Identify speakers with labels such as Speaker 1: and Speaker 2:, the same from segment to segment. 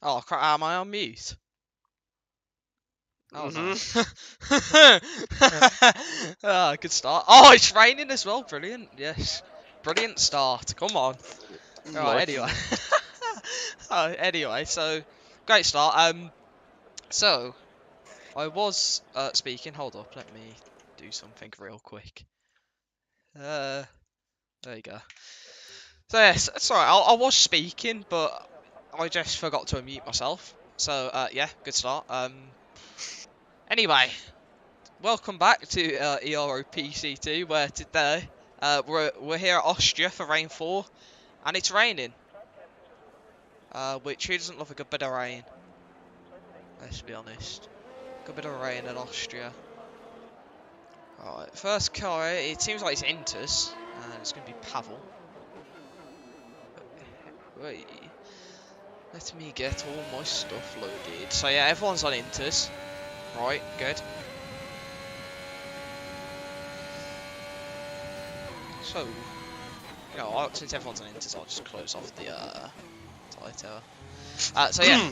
Speaker 1: Oh, crap, am I on mute? Oh no. Ah, good start. Oh, it's raining as well. Brilliant. Yes. Brilliant start. Come on. Right,
Speaker 2: Like
Speaker 1: anyway.
Speaker 2: that.
Speaker 1: Oh, anyway, so great start. So I was speaking. Hold up, let me do something real quick. There you go. So yes, sorry, I was speaking, but I just forgot to unmute myself. So yeah, good start. Anyway, welcome back to Ero Pc 2, where today we're here at Austria for Rain 4, and it's raining. Which who doesn't love a good bit of rain? Let's be honest. Good bit of rain in Austria. Alright, first car, it seems like it's Inters, and it's going to be Pavel. Wait, let me get all my stuff loaded. So yeah, everyone's on Inters. Right, good. So, you know, since everyone's on Inters, I'll just close off the title. So yeah.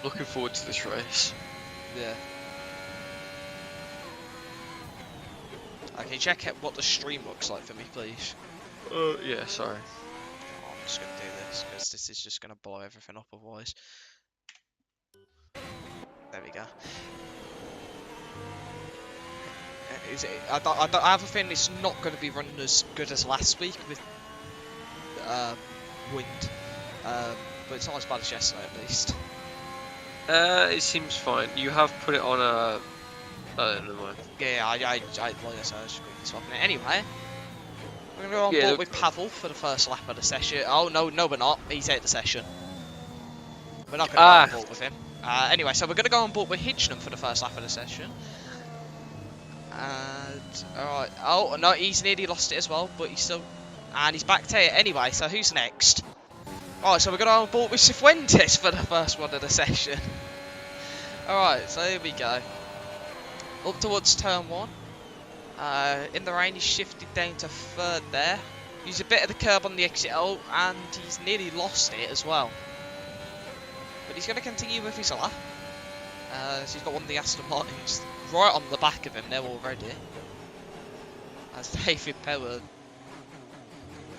Speaker 2: Looking forward to this race.
Speaker 1: Yeah. Okay, check out what the stream looks like for me, please.
Speaker 2: Yeah, sorry.
Speaker 1: Oh, I'm just gonna do this because this is just gonna blow everything up otherwise. There we go. Is it? I have a feeling it's not going to be running as good as last week with wind, but it's not as bad as yesterday at least.
Speaker 2: It seems fine. You have put it on a. Oh, never mind.
Speaker 1: Yeah, like I said, I was just quickly swapping it. Anyway, we're gonna go on board with Pavel for the first lap of the session. Oh no, we're not. He's out the session. We're not gonna go on board with him. Anyway, so we're gonna go on board with Hitchnam for the first lap of the session. And alright, oh no, he's nearly lost it as well, but he's still, and he's back to it anyway. So who's next? Alright, so we're gonna on board with Cifuentes for the first one of the session. Alright, so here we go. Up towards turn 1. In the rain, he's shifted down to 3rd there. Used a bit of the curb on the exit, oh, and he's nearly lost it as well. But he's going to continue with his lap. So he's got one of the Aston Martins right on the back of him there already. As David Power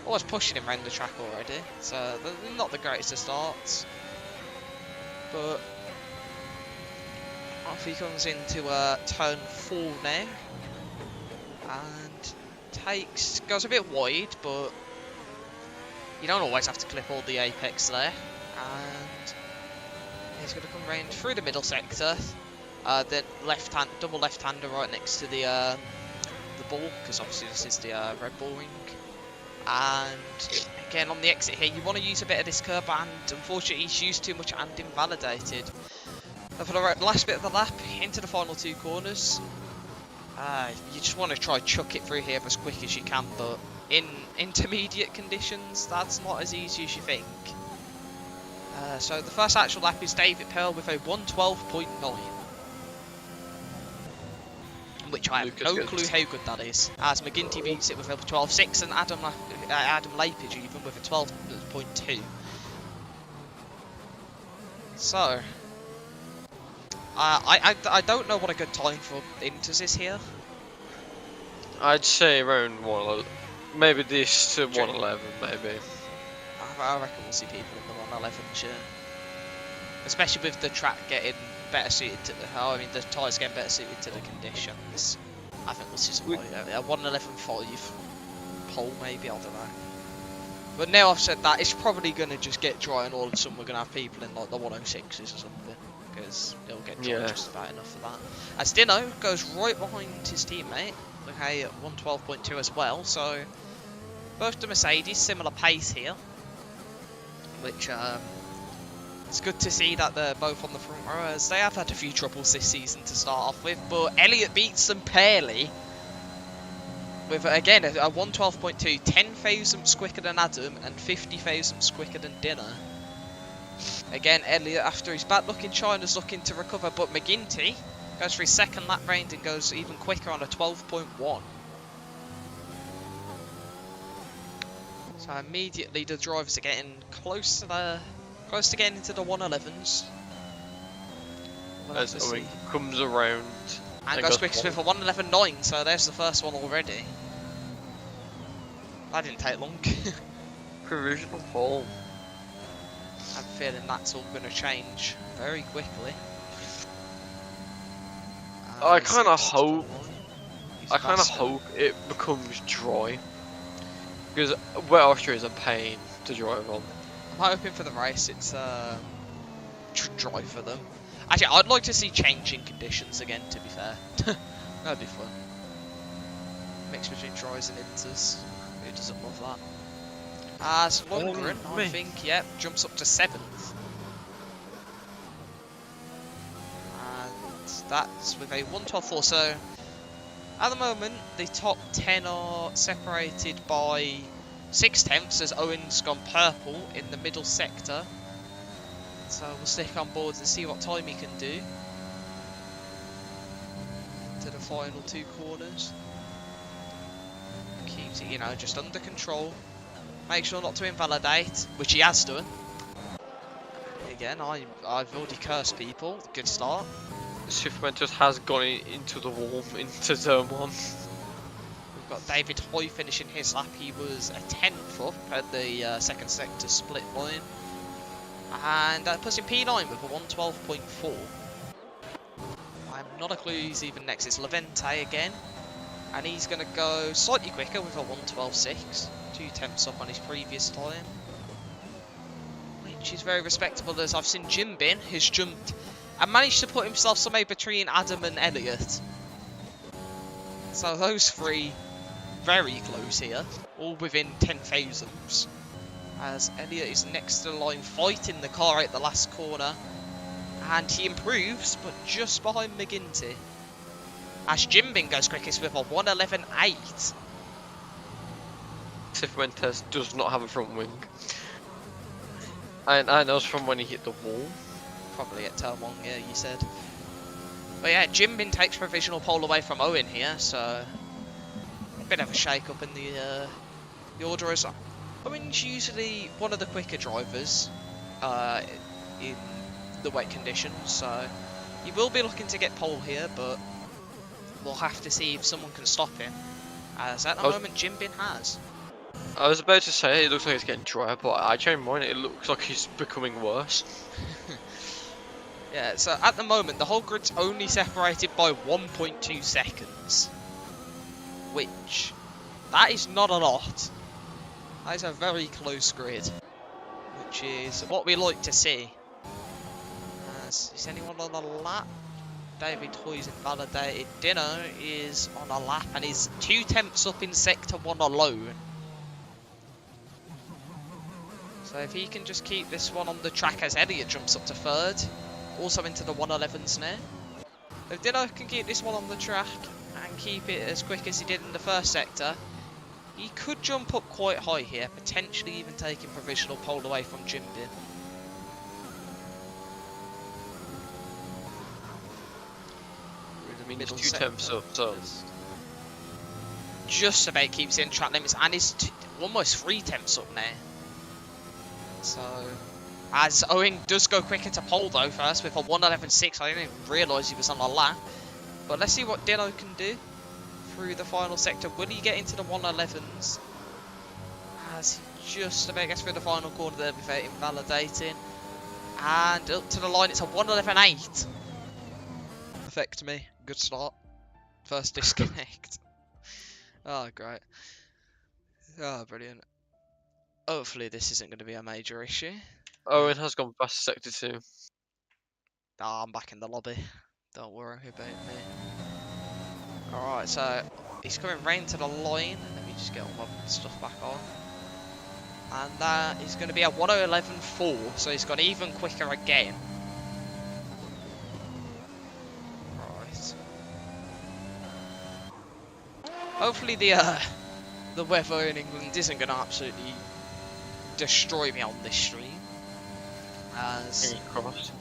Speaker 1: was pushing him around the track already. So they're not the greatest of starts. But off he comes into turn 4 now. And goes a bit wide, but you don't always have to clip all the apex there. And he's going to come round through the middle sector. Then double left-hander right next to the ball, because obviously this is the Red Bull ring. And again on the exit here, you want to use a bit of this curb, and unfortunately he's used too much and invalidated. And for the last bit of the lap, into the final 2 corners, you just want to try chuck it through here as quick as you can, but in intermediate conditions, that's not as easy as you think. So the first actual lap is David Pearl with a 1:12.9. Which I have no clue how good that is, as McGinty beats it with a 12.6 and Adam Lapage even with a 12.2. So, I don't know what a good time for Inters is here.
Speaker 2: I'd say around 111. Maybe this to 111, maybe.
Speaker 1: I reckon we'll see people in the 111s, yeah. Especially with the track getting better suited to the tyres getting better suited to the conditions. I think we'll see some a 111.5 pole maybe, I don't know. But now I've said that, it's probably going to just get dry, and all of a sudden we're going to have people in like the 106s or something, because it'll get dry just about enough for that. As Dino goes right behind his teammate, okay, at 112.2 as well, so both the Mercedes, similar pace here, which it's good to see that they're both on the front row, as they have had a few troubles this season to start off with, but Elliott beats them barely with, again, a 112.2, 10 thousandths quicker than Adam and 50 thousandths quicker than Dinner. Again, Elliott, after his bad luck in China, is looking to recover, but McGinty goes for his second lap round and goes even quicker on a 12.1. So immediately the drivers are getting close to getting into the 111s. We'll have
Speaker 2: As
Speaker 1: to
Speaker 2: Owen
Speaker 1: see.
Speaker 2: comes around
Speaker 1: And goes quickest with a 111.9, so there's the first one already. That didn't take long.
Speaker 2: provisional pole.
Speaker 1: I'm feeling that's all going to change very quickly.
Speaker 2: I
Speaker 1: As
Speaker 2: kind
Speaker 1: he
Speaker 2: of
Speaker 1: gets to the
Speaker 2: hope.
Speaker 1: line, he's
Speaker 2: I kind of
Speaker 1: faster.
Speaker 2: hope it becomes dry, because Wet Austria is a pain to drive on.
Speaker 1: I'm hoping for the race it's dry for them. Actually, I'd like to see changing conditions again, to be fair. That'd be fun. Mix between dries and inters. Who doesn't love that? As Lundgren, I
Speaker 2: me.
Speaker 1: think, yep, jumps up to 7th. And that's with a 112.4. So, at the moment, the top 10 are separated by 6/10 as Owen's gone purple in the middle sector. So we'll stick on board and see what time he can do to the final 2 corners. Keeps it, you know, just under control. Make sure not to invalidate, which he has done. Again, I've already cursed people. Good start.
Speaker 2: Commentators has gone into the wall, into turn 1.
Speaker 1: We've got David Hoy finishing his lap. He was a 10th up at the second sector split line. And that puts him P9 with a 112.4. I'm not a clue who's even next. It's Levente again. And he's going to go slightly quicker with a 112.6. 2 tenths up on his previous time. Which is very respectable, as I've seen Jimbin has jumped and managed to put himself somewhere between Adam and Elliot. So those 3 very close here. All within 10 thousandths. As Elliot is next to the line fighting the car at the last corner. And he improves, but just behind McGinty. As Jimbin goes quickest with a 111.8.
Speaker 2: Cifuentes does not have a front wing. And I know it's from when he hit the wall.
Speaker 1: Probably at turn 1, yeah, you said. But yeah, Jimbin takes provisional pole away from Owen here, so a bit of a shake-up in the order as well. Owen's usually one of the quicker drivers in the wet conditions, so he will be looking to get pole here, but we'll have to see if someone can stop him, as at the moment Jimbin has.
Speaker 2: I was about to say it looks like it's getting drier, but I changed mine. It looks like it's becoming worse.
Speaker 1: Yeah, so at the moment the whole grid's only separated by 1.2 seconds, which that is not a lot. That is a very close grid, which is what we like to see. Is anyone on a lap? David Hoy's invalidated. Dino is on a lap and is 2 tenths up in sector 1 alone. So if he can just keep this one on the track as Elliot jumps up to 3rd, also into the 111s now. If Dino can keep this one on the track and keep it as quick as he did in the first sector, he could jump up quite high here, potentially even taking provisional pole away from Jimbin.
Speaker 2: I mean, it's
Speaker 1: Middle
Speaker 2: 2 tenths
Speaker 1: sector.
Speaker 2: up, so
Speaker 1: Just about keeps in track limits and is almost 3 tenths up now. So, as Owen does go quicker to pole though first with a 111.6, I didn't even realise he was on a lap. But let's see what Dino can do through the final sector. Will he get into the 111s? As he just about gets through the final corner there without invalidating. And up to the line, it's a 111.8. Affect me. Good start. First disconnect. Oh, great. Oh, brilliant. Hopefully this isn't going to be a major issue.
Speaker 2: Owen has gone past sector 2.
Speaker 1: Ah, I'm back in the lobby. Don't worry about me. Alright, so he's coming round to the line. Let me just get all my stuff back on. And that is going to be a 111.4, so he's gone even quicker again. Right. Hopefully the weather in England isn't going to absolutely destroy me on this stream. As
Speaker 2: Crossed.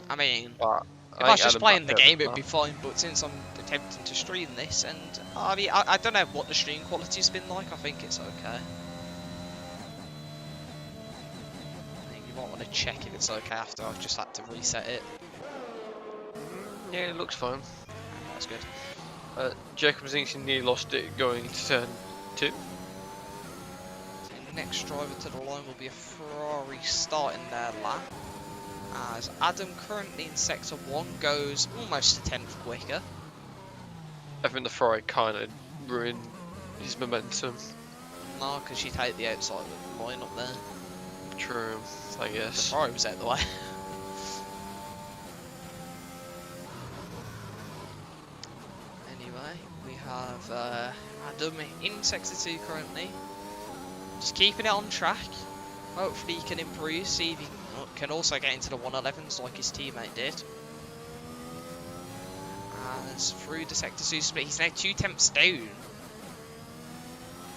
Speaker 1: I mean,
Speaker 2: But
Speaker 1: if I was just playing the game, it'd be fine. But since I'm attempting to stream this, and I mean, I don't know what the stream quality's been like. I think it's okay. I think you might want to check if it's okay after I've just had to reset it.
Speaker 2: Yeah, it looks fine.
Speaker 1: That's good.
Speaker 2: Jacobs thinks he nearly lost it going to turn 2.
Speaker 1: So the next driver to the line will be a Ferrari starting their lap, as Adam, currently in sector 1, goes almost a tenth quicker.
Speaker 2: I think the Ferrari kind of ruined his momentum.
Speaker 1: No, because she'd take the outside of the line up there.
Speaker 2: True, I
Speaker 1: The
Speaker 2: guess.
Speaker 1: Ferrari was out of the way. Anyway, we have Adam in sector 2 currently. Just keeping it on track. Hopefully he can improve, see if he can also get into the 111s like his teammate did. As through the sector 2 split, he's now 2 tenths down.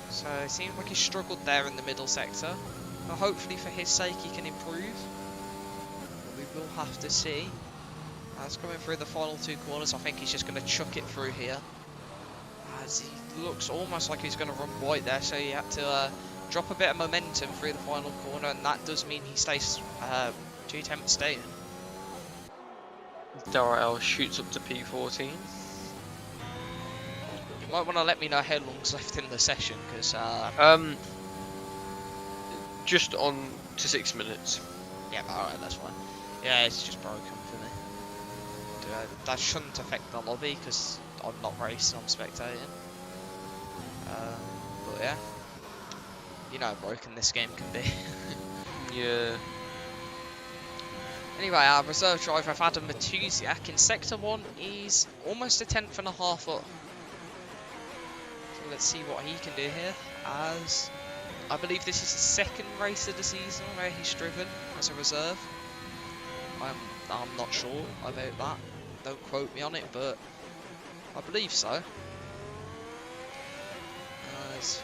Speaker 1: So it seems like he struggled there in the middle sector. But hopefully for his sake he can improve. But we will have to see. As coming through the final 2 corners, I think he's just going to chuck it through here. As he looks almost like he's going to run white there, so he had to drop a bit of momentum through the final corner, and that does mean he stays 2 tenths down.
Speaker 2: Darrell shoots up to P14.
Speaker 1: You might want to let me know how long's left in the session, because
Speaker 2: Just on to 6 minutes.
Speaker 1: yeah, alright, that's fine. Yeah, it's just broken for me. That shouldn't affect the lobby, because I'm not racing, I'm spectating. But yeah, you know how broken this game can be.
Speaker 2: Yeah.
Speaker 1: Anyway, our reserve driver of Adam Matusiak in sector 1 is almost a tenth and a half up. So let's see what he can do here, as I believe this is his second race of the season where he's driven as a reserve. I'm not sure about that, don't quote me on it, but I believe so. As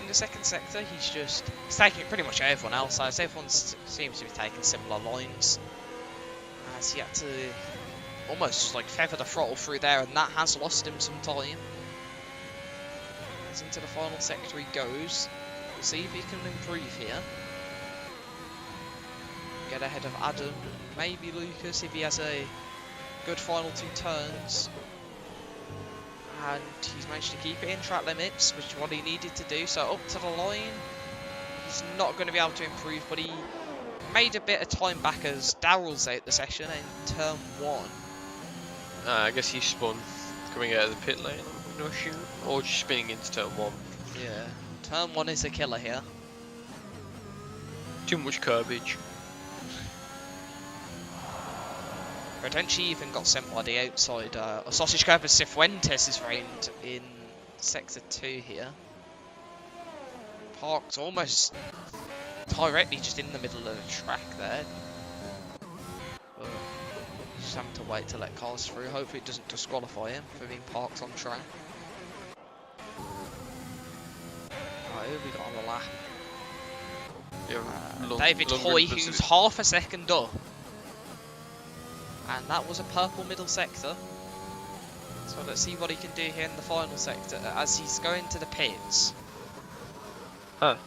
Speaker 1: in the second sector, he's taking pretty much everyone else, as everyone seems to be taking similar lines. As he had to almost like feather the throttle through there, and that has lost him some time. As into the final sector he goes. We'll see if he can improve here. Get ahead of Adam, maybe Lucas if he has a good final 2 turns. And he's managed to keep it in track limits, which is what he needed to do. So up to the line, he's not going to be able to improve, but he made a bit of time back as Darrell's out the session in turn 1.
Speaker 2: I guess he spun coming out of the pit lane, no shoot, or just spinning into turn 1.
Speaker 1: Yeah, turn 1 is a killer here.
Speaker 2: Too much curbage.
Speaker 1: Potentially even got sent by the outside. Sausage Curb Cifuentes is reigned in sector 2 here. Parked almost directly just in the middle of the track there. Just having to wait to let cars through. Hopefully it doesn't disqualify him for being parked on track. Right, who have we got on the lap?
Speaker 2: Yeah,
Speaker 1: David Hoy, who's half a second up. And that was a purple middle sector. So let's see what he can do here in the final sector as he's going to the pits.
Speaker 2: Huh.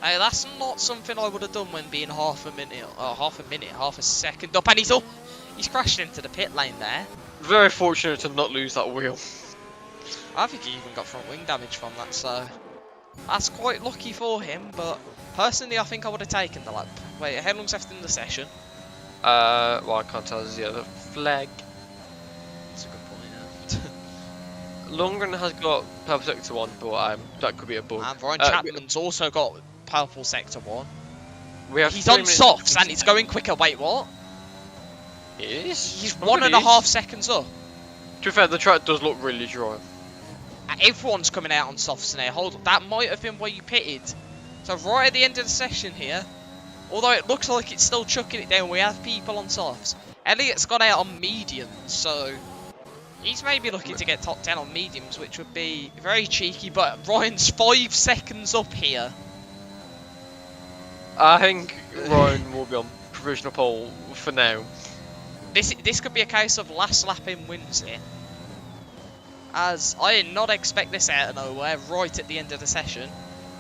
Speaker 1: Hey, that's not something I would have done when being half a second up, and he's crashed into the pit lane there.
Speaker 2: Very fortunate to not lose that wheel.
Speaker 1: I think he even got front wing damage from that, so that's quite lucky for him, but personally I think I would have taken the lap. Wait, how long's left in the session?
Speaker 2: Well, I can't tell us the other flag.
Speaker 1: That's a good point, yeah.
Speaker 2: Lundgren has got purple sector 1, but that could be a bug.
Speaker 1: And Ryan Chapman's also got purple sector 1.
Speaker 2: We have
Speaker 1: He's
Speaker 2: 3
Speaker 1: on
Speaker 2: minutes
Speaker 1: softs and it's going quicker. Wait, what?
Speaker 2: It is?
Speaker 1: He's
Speaker 2: Probably
Speaker 1: 1.5
Speaker 2: is.
Speaker 1: seconds up.
Speaker 2: To be fair, the track does look really dry.
Speaker 1: Everyone's coming out on softs now. Hold on, that might have been where you pitted. So right at the end of the session here, although it looks like it's still chucking it down, we have people on softs. Elliot's gone out on mediums, so he's maybe looking to get top 10 on mediums, which would be very cheeky, but Ryan's 5 seconds up here.
Speaker 2: I think Ryan will be on provisional pole for now.
Speaker 1: This could be a case of last lap in wins it. as I did not expect this out of nowhere right at the end of the session,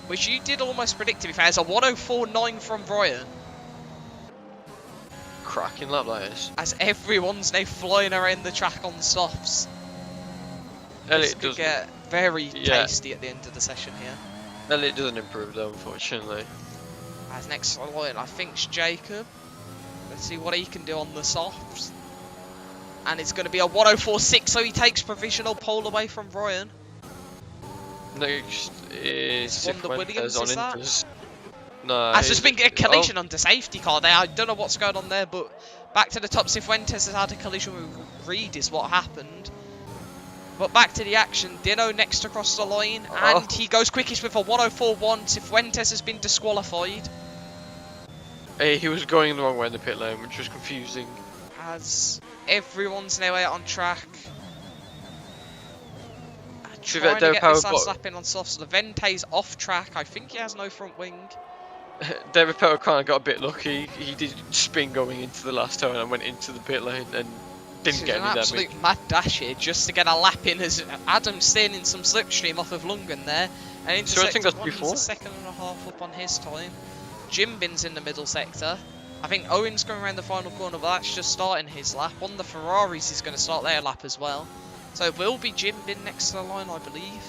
Speaker 1: which you did almost predict, to be fair. It's a 104.9 from Brian,
Speaker 2: Cracking lap that is.
Speaker 1: as everyone's now flying around the track on softs. This
Speaker 2: Elliot
Speaker 1: could
Speaker 2: doesn't.
Speaker 1: get very
Speaker 2: Yeah.
Speaker 1: tasty at the end of the session here.
Speaker 2: Elliot doesn't improve though, unfortunately.
Speaker 1: As next line, I think it's Jacob. Let's see what he can do on the softs. And it's going to be a 104.6, so he takes provisional pole away from Brian.
Speaker 2: Next is
Speaker 1: Wanda Williams,
Speaker 2: on
Speaker 1: is that?
Speaker 2: Inters. No.
Speaker 1: Has just been a collision on the safety car there. I don't know what's going on there, but back to the top. Cifuentes has had a collision with Reed is what happened. But back to the action. Dino next across the line, and he goes quickest with a 104.1. Cifuentes has been disqualified.
Speaker 2: He was going the wrong way in the pit lane, which was confusing.
Speaker 1: As everyone's now out on track.
Speaker 2: Should
Speaker 1: Trying to
Speaker 2: David
Speaker 1: get
Speaker 2: Power
Speaker 1: this
Speaker 2: got-
Speaker 1: last lap in on softs. Levente's off track. I think he has no front wing.
Speaker 2: David Pettle kind of got a bit lucky. He did spin going into the last turn and went into the pit lane and
Speaker 1: This
Speaker 2: didn't
Speaker 1: is
Speaker 2: get
Speaker 1: an
Speaker 2: any damage.
Speaker 1: absolute mad dash here just to get a lap in, as Adam's staying in some slipstream off of Lungen there. And
Speaker 2: So I think that's
Speaker 1: Owen's
Speaker 2: P4.
Speaker 1: a second and a half up on his time. Jimbin's in the middle sector. I think Owen's going around the final corner, but that's just starting his lap. One of the Ferraris is going to start their lap as well. So it will be Jimbin next to the line, I believe.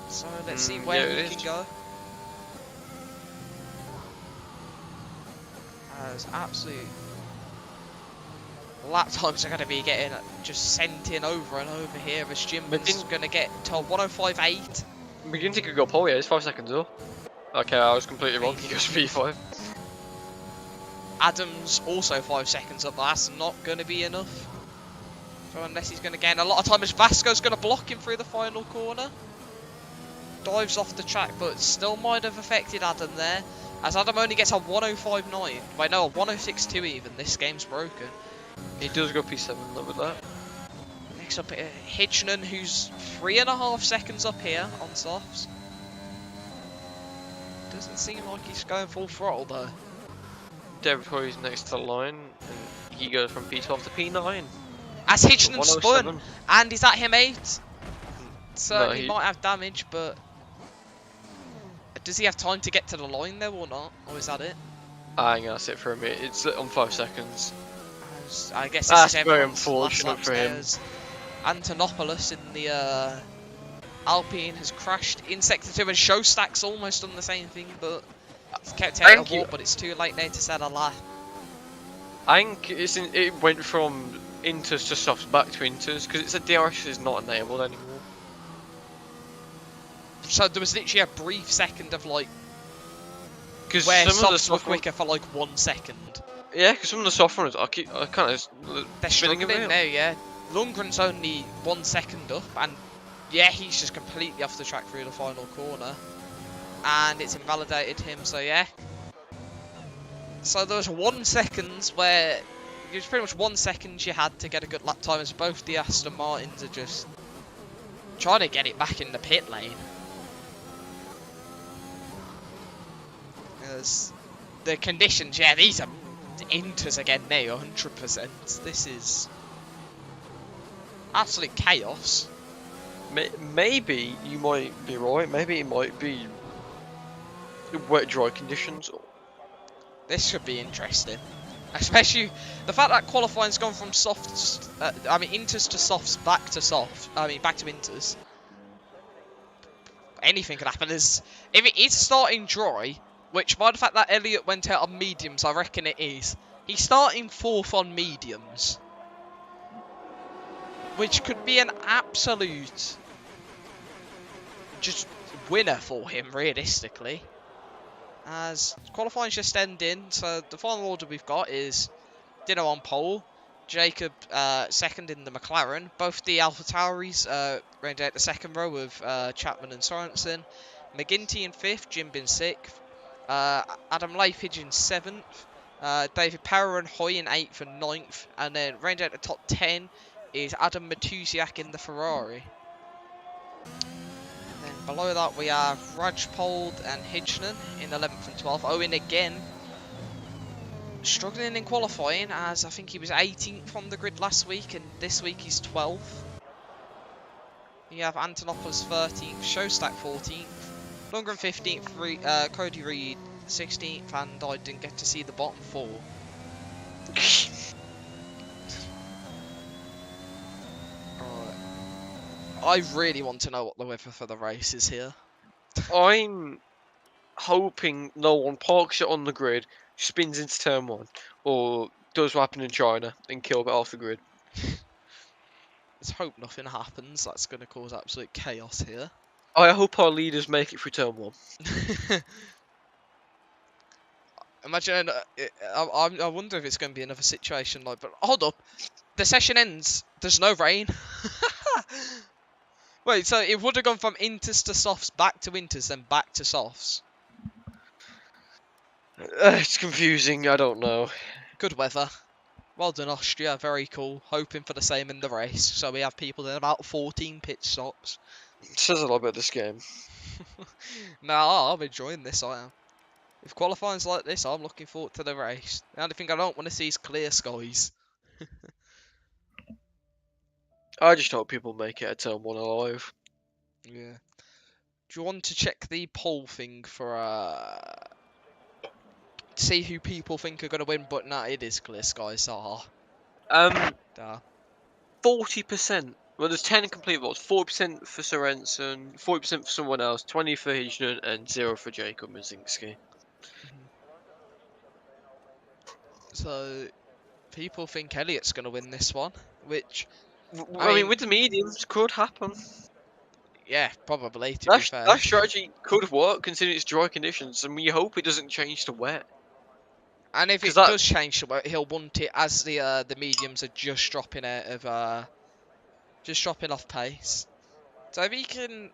Speaker 1: So let's see where
Speaker 2: yeah,
Speaker 1: he
Speaker 2: it
Speaker 1: can
Speaker 2: is.
Speaker 1: go. As absolute lap times are going to be getting just sent in over and over here, as Jimbin's going to get to 105.8.
Speaker 2: McGinty could go pole, yeah, it's 5 seconds though. Okay, I was completely wrong. He goes P5.
Speaker 1: Adam's also 5 seconds up, but that's not going to be enough. So unless he's going to gain a lot of time, as Vasco's going to block him through the final corner. Dives off the track, but still might have affected Adam there, as Adam only gets a 105.9. Wait, no, a 106.2 even. This game's broken.
Speaker 2: He does go P7 though with that.
Speaker 1: Next up, Hitchnan, who's 3.5 seconds up here on softs. Doesn't seem like he's going full throttle though.
Speaker 2: David Hoy's next to the line, and he goes from P12 to P9.
Speaker 1: As Hitchnan spun,
Speaker 2: 107.
Speaker 1: and is that him 8? So
Speaker 2: No,
Speaker 1: he might have damage, but does he have time to get to the line there or not? Or is that it?
Speaker 2: I think that's it for him. It's on 5 seconds.
Speaker 1: I guess this
Speaker 2: That's
Speaker 1: is
Speaker 2: very
Speaker 1: everyone's last
Speaker 2: unfortunate
Speaker 1: lap
Speaker 2: for him.
Speaker 1: stairs. Antonopoulos in the Alpine has crashed in Sector 2, and Showstack's almost done the same thing, but he's kept out of the wall, but it's too late now to set a lap.
Speaker 2: I think it went from Inters to softs back to Inters, because it's a DRS is not enabled anymore.
Speaker 1: So there was literally a brief second of like
Speaker 2: Because
Speaker 1: where
Speaker 2: some of the
Speaker 1: softs were
Speaker 2: soft
Speaker 1: quicker for like 1 second.
Speaker 2: yeah, because some of the soft runners I kind of
Speaker 1: They're struggling now, yeah. Lundgren's only 1 second up, and yeah, he's just completely off the track through the final corner. And it's invalidated him, so yeah. So there was 1 second where, it was pretty much 1 second you had to get a good lap time, as both the Aston Martins are just trying to get it back in the pit lane. Because the conditions, yeah, these are Inters again now, 100%. This is absolute chaos.
Speaker 2: Maybe you might be right. Maybe it might be wet, dry conditions.
Speaker 1: This should be interesting. Especially the fact that qualifying's gone from softs, Inters to softs, back to Inters. Anything could happen. If it is starting dry, which by the fact that Elliot went out on mediums, I reckon it is. He's starting 4th on mediums. Which could be an absolute just winner for him, realistically. As qualifying's just ending, so the final order we've got is Dino on pole, Jacob second in the McLaren, both the AlphaTauris round out the second row with Chapman and Sorensen, McGinty in 5th, Jimbin 6th, Adam Laypage in 7th, David Power and Hoy in 8th and 9th, and then round out the top 10 is Adam Matusiak in the Ferrari. And then below that we have Rajpold and Hitchnan in 11th and 12th. Owen again struggling in qualifying, as I think he was 18th on the grid last week, and this week he's 12th. You have Antonopoulos 13th, Showstack 14th, Lundgren 15th, Cody Reed 16th, and I didn't get to see the bottom 4. I really want to know what the weather for the race is here.
Speaker 2: I'm hoping no one parks it on the grid, spins into turn 1, or does what happened in China and kill it off the grid.
Speaker 1: Let's hope nothing happens. That's going to cause absolute chaos here.
Speaker 2: I hope our leaders make it through turn 1.
Speaker 1: Imagine, I wonder if it's going to be another situation like, but hold up, the session ends, there's no rain. Wait, so it would have gone from inters to softs, back to inters, then back to softs.
Speaker 2: It's confusing, I don't know.
Speaker 1: Good weather. Well done, Austria, very cool. Hoping for the same in the race. So we have people in about 14 pit stops.
Speaker 2: It says a lot about this game.
Speaker 1: Nah, I'm enjoying this, I am. If qualifying's like this, I'm looking forward to the race. The only thing I don't want to see is clear skies.
Speaker 2: I just hope people make it at turn 1 alive.
Speaker 1: Yeah. Do you want to check the poll thing for see who people think are gonna win? But nah, it is clear skies. Duh.
Speaker 2: 40%. Well, there's 10 complete votes. 40% for Sorensen, 40% for someone else, 20 for Hijnen, and 0 for Jacob Mazinski.
Speaker 1: So people think Elliot's gonna win this one, which
Speaker 2: I mean, with the mediums, could happen.
Speaker 1: yeah, probably. To be fair,
Speaker 2: That strategy could work considering it's dry conditions, and we hope it doesn't change to wet.
Speaker 1: and if it does change, he'll want it as the mediums are just dropping out of just dropping off pace. So if he can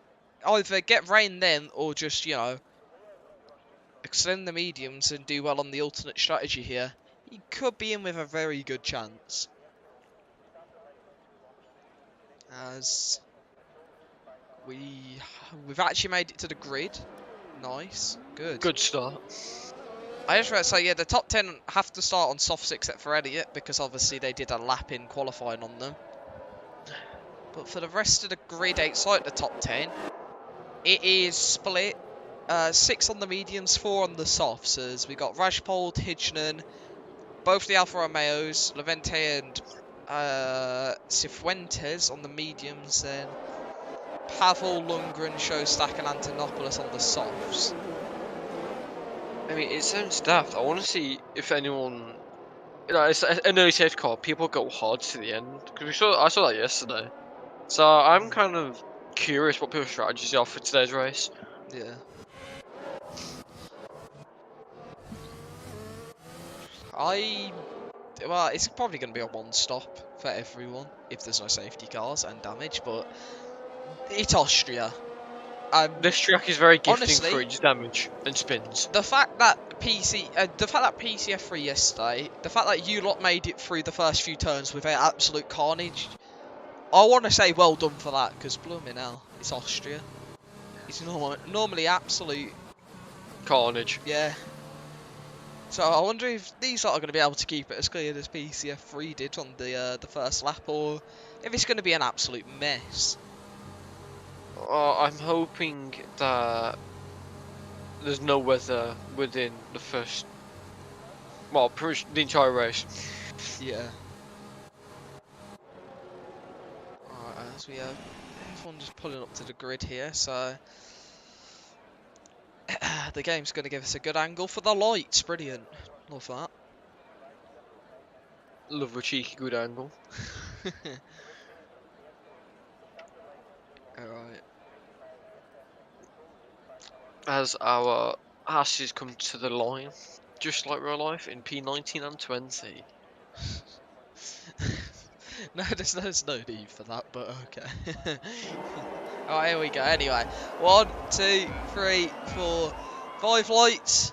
Speaker 1: either get rain then, or just extend the mediums and do well on the alternate strategy here, he could be in with a very good chance. As we've actually made it to the grid. Nice, good.
Speaker 2: Good start.
Speaker 1: I just want to say, yeah, the top 10 have to start on softs except for Elliot, because obviously they did a lap in qualifying on them. But for the rest of the grid outside the top 10, it is split. 6 on the mediums, 4 on the softs. As we got Rajpal, Hijnen, both the Alfa Romeos, Levente and Cifuentes on the mediums, then Pavel, Lundgren, Showstack and Antonopoulos on the softs.
Speaker 2: I mean, it sounds daft. I want to see if anyone... it's an early safety car. People go hard to the end. Because I saw that yesterday. So I'm kind of curious what people's strategies are for today's race.
Speaker 1: Yeah. Well, it's probably going to be a one-stop for everyone if there's no safety cars and damage, but it's Austria.
Speaker 2: This track is very gifting
Speaker 1: honestly,
Speaker 2: for its damage and spins.
Speaker 1: The fact that PC F3 yesterday, the fact that you lot made it through the first few turns without absolute carnage, I want to say well done for that, because blooming hell, it's Austria. It's normally absolute
Speaker 2: carnage.
Speaker 1: Yeah. So I wonder if these lot are going to be able to keep it as clear as PC F3 did on the first lap, or if it's going to be an absolute mess.
Speaker 2: I'm hoping that there's no weather within the first, well, the entire race.
Speaker 1: Yeah. Alright, as we have everyone just pulling up to the grid here, so the game's going to give us a good angle for the lights. Brilliant. Love that.
Speaker 2: Love a cheeky good angle.
Speaker 1: Alright.
Speaker 2: As our asses come to the line, just like real life in P19 and 20.
Speaker 1: No, there's no need for that, but okay. Alright, here we go. Anyway, 1, 2, 3, 4, 5 lights.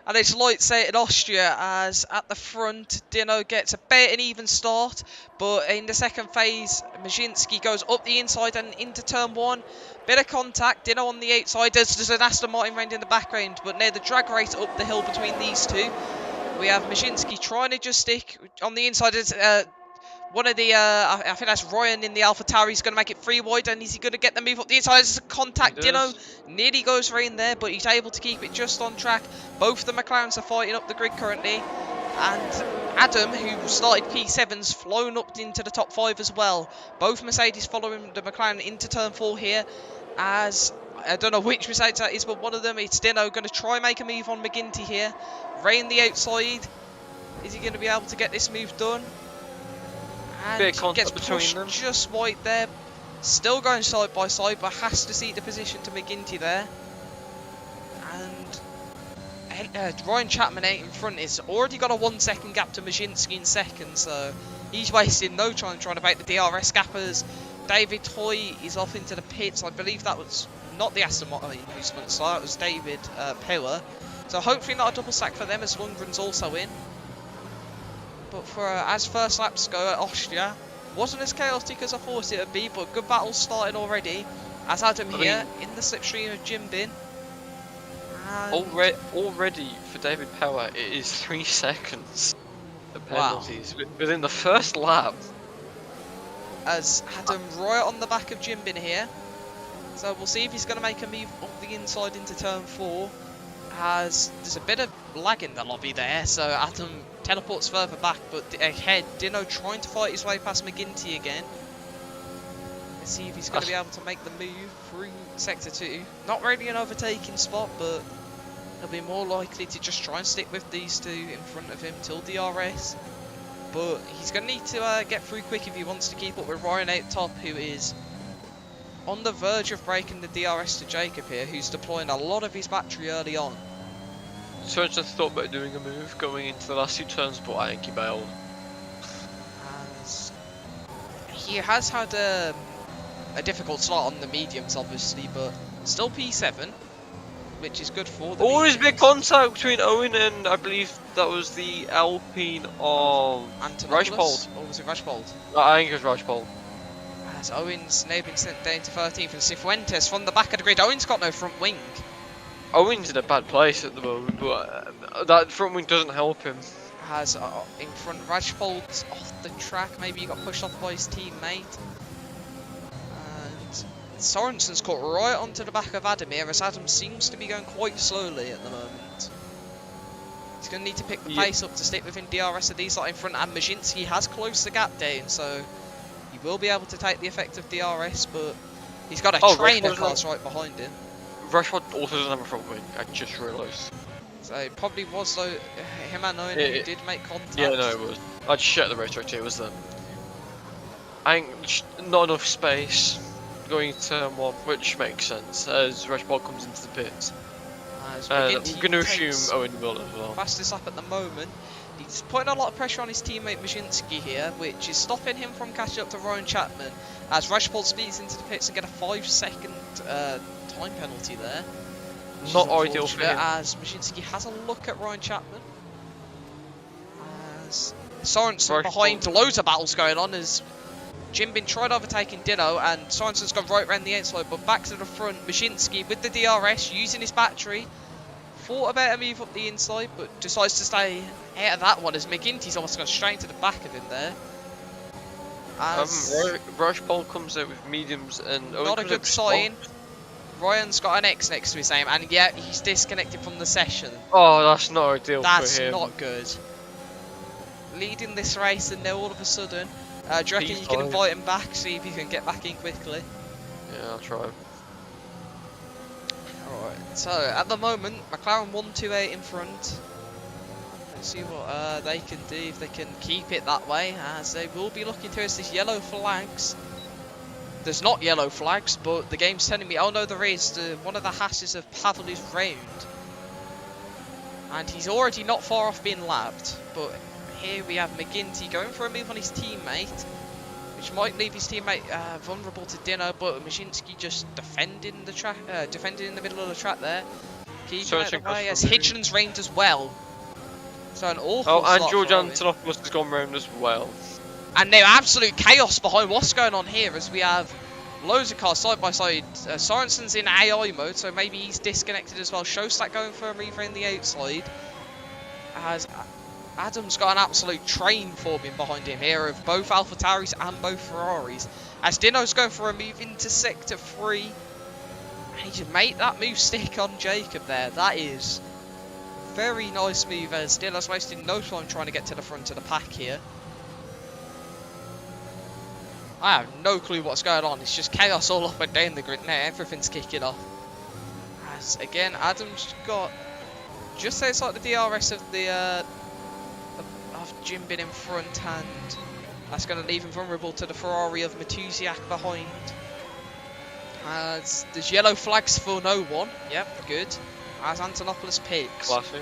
Speaker 1: And it's lights out in Austria, as at the front, Dino gets a bit an even start. But in the second phase, Majinski goes up the inside and into turn 1. Bit of contact, Dino on the outside. There's an Aston Martin round in the background, but near the drag race up the hill between these two, we have Majinski trying to just stick on the inside. One of the, I think that's Ryan in the Alpha Tower. He's going to make it 3 wide, and is he going to get the move up the inside? There's a contact. Dino nearly goes for in there, but he's able to keep it just on track. Both the McLarens are fighting up the grid currently, and Adam, who started P7's, flown up into the top 5 as well. Both Mercedes following the McLaren into turn 4 here, as I don't know which Mercedes that is, but one of them, it's Dino, going to try and make a move on McGinty here. Ray in the outside. Is he going to be able to get this move done? And
Speaker 2: bit of contact
Speaker 1: gets
Speaker 2: between
Speaker 1: pushed
Speaker 2: them.
Speaker 1: just wide there. Still going side by side, but has to cede the position to McGinty there. And Ryan Chapman out in front is already got a 1 second gap to Majinski in second, so he's wasting no time trying to break the DRS gappers. David Hoy is off into the pits. I believe that was not the Aston Martin who spun it, so that was David Power. So hopefully not a double stack for them, as Lundgren's also in. But for as first laps go at Austria, wasn't as chaotic as I thought it would be, but good battles starting already. As Adam here in the slipstream of Jimbin.
Speaker 2: Already for David Power, it is 3 seconds of penalties within the first lap.
Speaker 1: As Adam right on the back of Jimbin here. So we'll see if he's going to make a move up the inside into turn 4. As there's a bit of lag in the lobby there, so Adam teleports further back, but ahead, Dino trying to fight his way past McGinty again. Let's see if he's going to be able to make the move through Sector 2. Not really an overtaking spot, but he'll be more likely to just try and stick with these two in front of him till DRS. But he's going to need to get through quick if he wants to keep up with Ryan out top, who is on the verge of breaking the DRS to Jacob here, who's deploying a lot of his battery early on.
Speaker 2: So just thought about doing a move going into the last 2 turns, but I think he bailed.
Speaker 1: As he has had a difficult start on the mediums, obviously, but still P7, which is good for the
Speaker 2: Always
Speaker 1: mediums.
Speaker 2: big contact between Owen and I believe that was the Alpine of Rajpold.
Speaker 1: Or was it Rajpold?
Speaker 2: I think it was Rajpold.
Speaker 1: As Owen's now been sent down to 13th, and Cifuentes from the back of the grid. Owen's got no front wing.
Speaker 2: Owen's in a bad place at the moment, but that front wing doesn't help him.
Speaker 1: Has in front Rajpold's off the track. Maybe he got pushed off by his teammate. And Sorensen's caught right onto the back of Adam here, as Adam seems to be going quite slowly at the moment. He's going to need to pick the pace up to stick within DRS of these lot in front, and Majinski has closed the gap down, so he will be able to take the effect of DRS, but he's got a trainer class right behind him.
Speaker 2: Rashford also doesn't have a front wing, I just realised.
Speaker 1: So it probably was though him and Owen who did make contact.
Speaker 2: Yeah, no, it was. I just checked the race director, it was them. I think not enough space going to turn 1, which makes sense as Rashford comes into the pits. I'm going to assume Owen will as well.
Speaker 1: Fastest lap at the moment. He's putting a lot of pressure on his teammate Majinski here, which is stopping him from catching up to Ryan Chapman, as Rashford speeds into the pits and get a 5-second time penalty there.
Speaker 2: Not ideal for him.
Speaker 1: As Majinski has a look at Ryan Chapman. As Sorensen behind, loads of battles going on as Jimbin tried overtaking Dino, and Sorensen's gone right around the outside, but back to the front. Majinski with the DRS, using his battery. Thought about a move up the inside, but decides to stay out of that one, as McGinty's almost gone straight into the back of him there.
Speaker 2: Rashpol comes out with mediums and
Speaker 1: not a good sign. Ryan's got an X next to his name, and yeah, he's disconnected from the session.
Speaker 2: Oh, that's not ideal for him.
Speaker 1: That's not good. Leading this race, and now all of a sudden, do you reckon you can invite him back, see if he can get back in quickly?
Speaker 2: Yeah, I'll try.
Speaker 1: Alright, so at the moment, McLaren 1-2-8 in front. Let's see what they can do, if they can keep it that way, as they will be looking to us this yellow flags. There's not yellow flags, but the game's telling me, oh no, there is. One of the hasses of Pavel is round. And he's already not far off being lapped. But here we have McGinty going for a move on his teammate, which might leave his teammate vulnerable to Dino, but Majinski just defending the track, defending in the middle of the track there. Keeping out of the way, as Hitchin's round as well. So an awful
Speaker 2: and George Antonopoulos has gone round as well.
Speaker 1: And now absolute chaos behind what's going on here, as we have loads of cars side by side. Sorensen's in AI mode, so maybe he's disconnected as well. Showstack going for a move around the outside. As Adam's got an absolute train forming behind him here of both AlphaTauris and both Ferraris. As Dino's going for a move into Sector 3. And he just made that move stick on Jacob there. That is very nice move as Dino's wasting no time trying to get to the front of the pack here. I have no clue what's going on. It's just chaos all up and down the grid now. Everything's kicking off. As again, Adam's got just outside the DRS of the of Jimbin in front, and that's going to leave him vulnerable to the Ferrari of Matusiak behind. As there's yellow flags for no one. Yep, good. As Antonopoulos picks.
Speaker 2: Classic.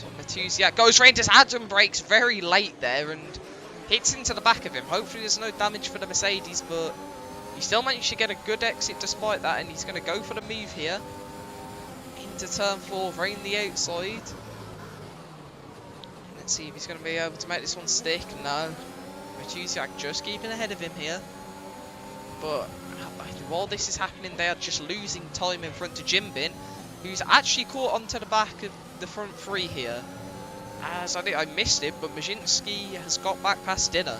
Speaker 1: And Matusiak goes round as Adam brakes very late there and hits into the back of him. Hopefully there's no damage for the Mercedes, but he still managed to get a good exit despite that, and he's going to go for the move here. Into turn 4, round the outside. Let's see if he's going to be able to make this one stick. No. Matusiak just keeping ahead of him here. But while this is happening, they are just losing time in front of Jimbin, who's actually caught onto the back of the front 3 here. As I missed it, but Majinski has got back past Dinner.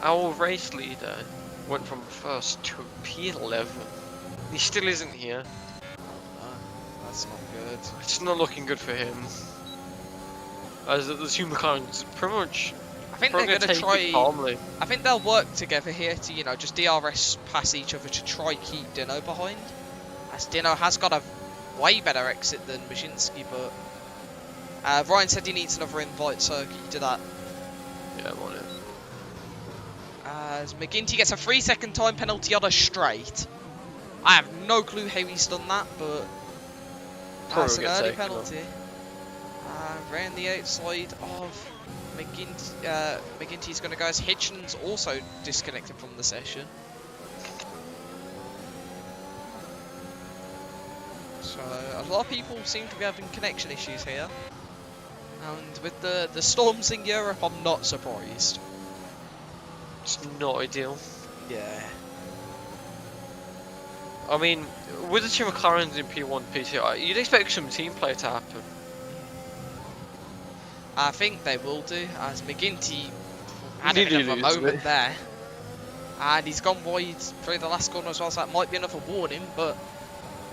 Speaker 2: Our race leader went from first to P11. He still isn't here.
Speaker 1: That's not good.
Speaker 2: It's not looking good for him. As the two McLarens pretty much.
Speaker 1: I think they're going to try.
Speaker 2: Calmly.
Speaker 1: I think they'll work together here to, you know, just DRS past each other to try keep Dino behind. As Dino has got a way better exit than Majinski, but Ryan said he needs another invite, so can you do that?
Speaker 2: Yeah, I want it.
Speaker 1: As McGinty gets a 3-second time penalty on a straight. I have no clue how he's done that, but that's an early penalty. Round the outside of McGinty's going to go as Hitchens also disconnected from the session. So a lot of people seem to be having connection issues here. And with the storms in Europe, I'm not surprised.
Speaker 2: It's not ideal.
Speaker 1: Yeah.
Speaker 2: I mean, with the two McLarens in P1, P2, you'd expect some team play to happen.
Speaker 1: I think they will do, as McGinty had a bit of a moment there. And he's gone wide through the last corner as well, so that might be another warning, but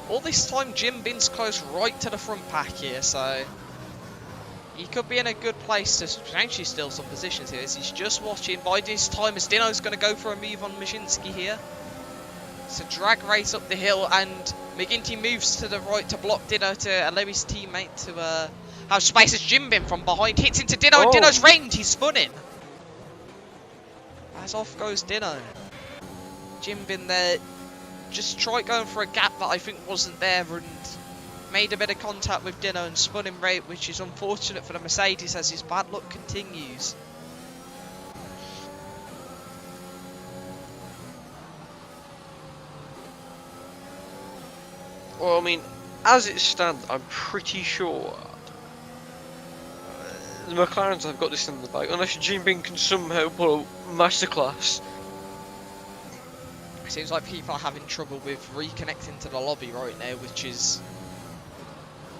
Speaker 1: all this time Jimbin's close right to the front pack here, so he could be in a good place to potentially steal some positions here. As he's just watching by this time as Dino's going to go for a move on Majinski here. It's a drag race up the hill, and McGinty moves to the right to block Dino to allow his teammate to have space as Jimbin from behind hits into Dino, and Dino's range, he's spun him. As off goes Dino. Jimbin there just tried going for a gap that I think wasn't there and made a bit of contact with Dino and spun him right, which is unfortunate for the Mercedes as his bad luck continues.
Speaker 2: Well, I mean, as it stands, I'm pretty sure the McLarens have got this in the bag, unless Jimbin can somehow pull a masterclass.
Speaker 1: It seems like people are having trouble with reconnecting to the lobby right now, which is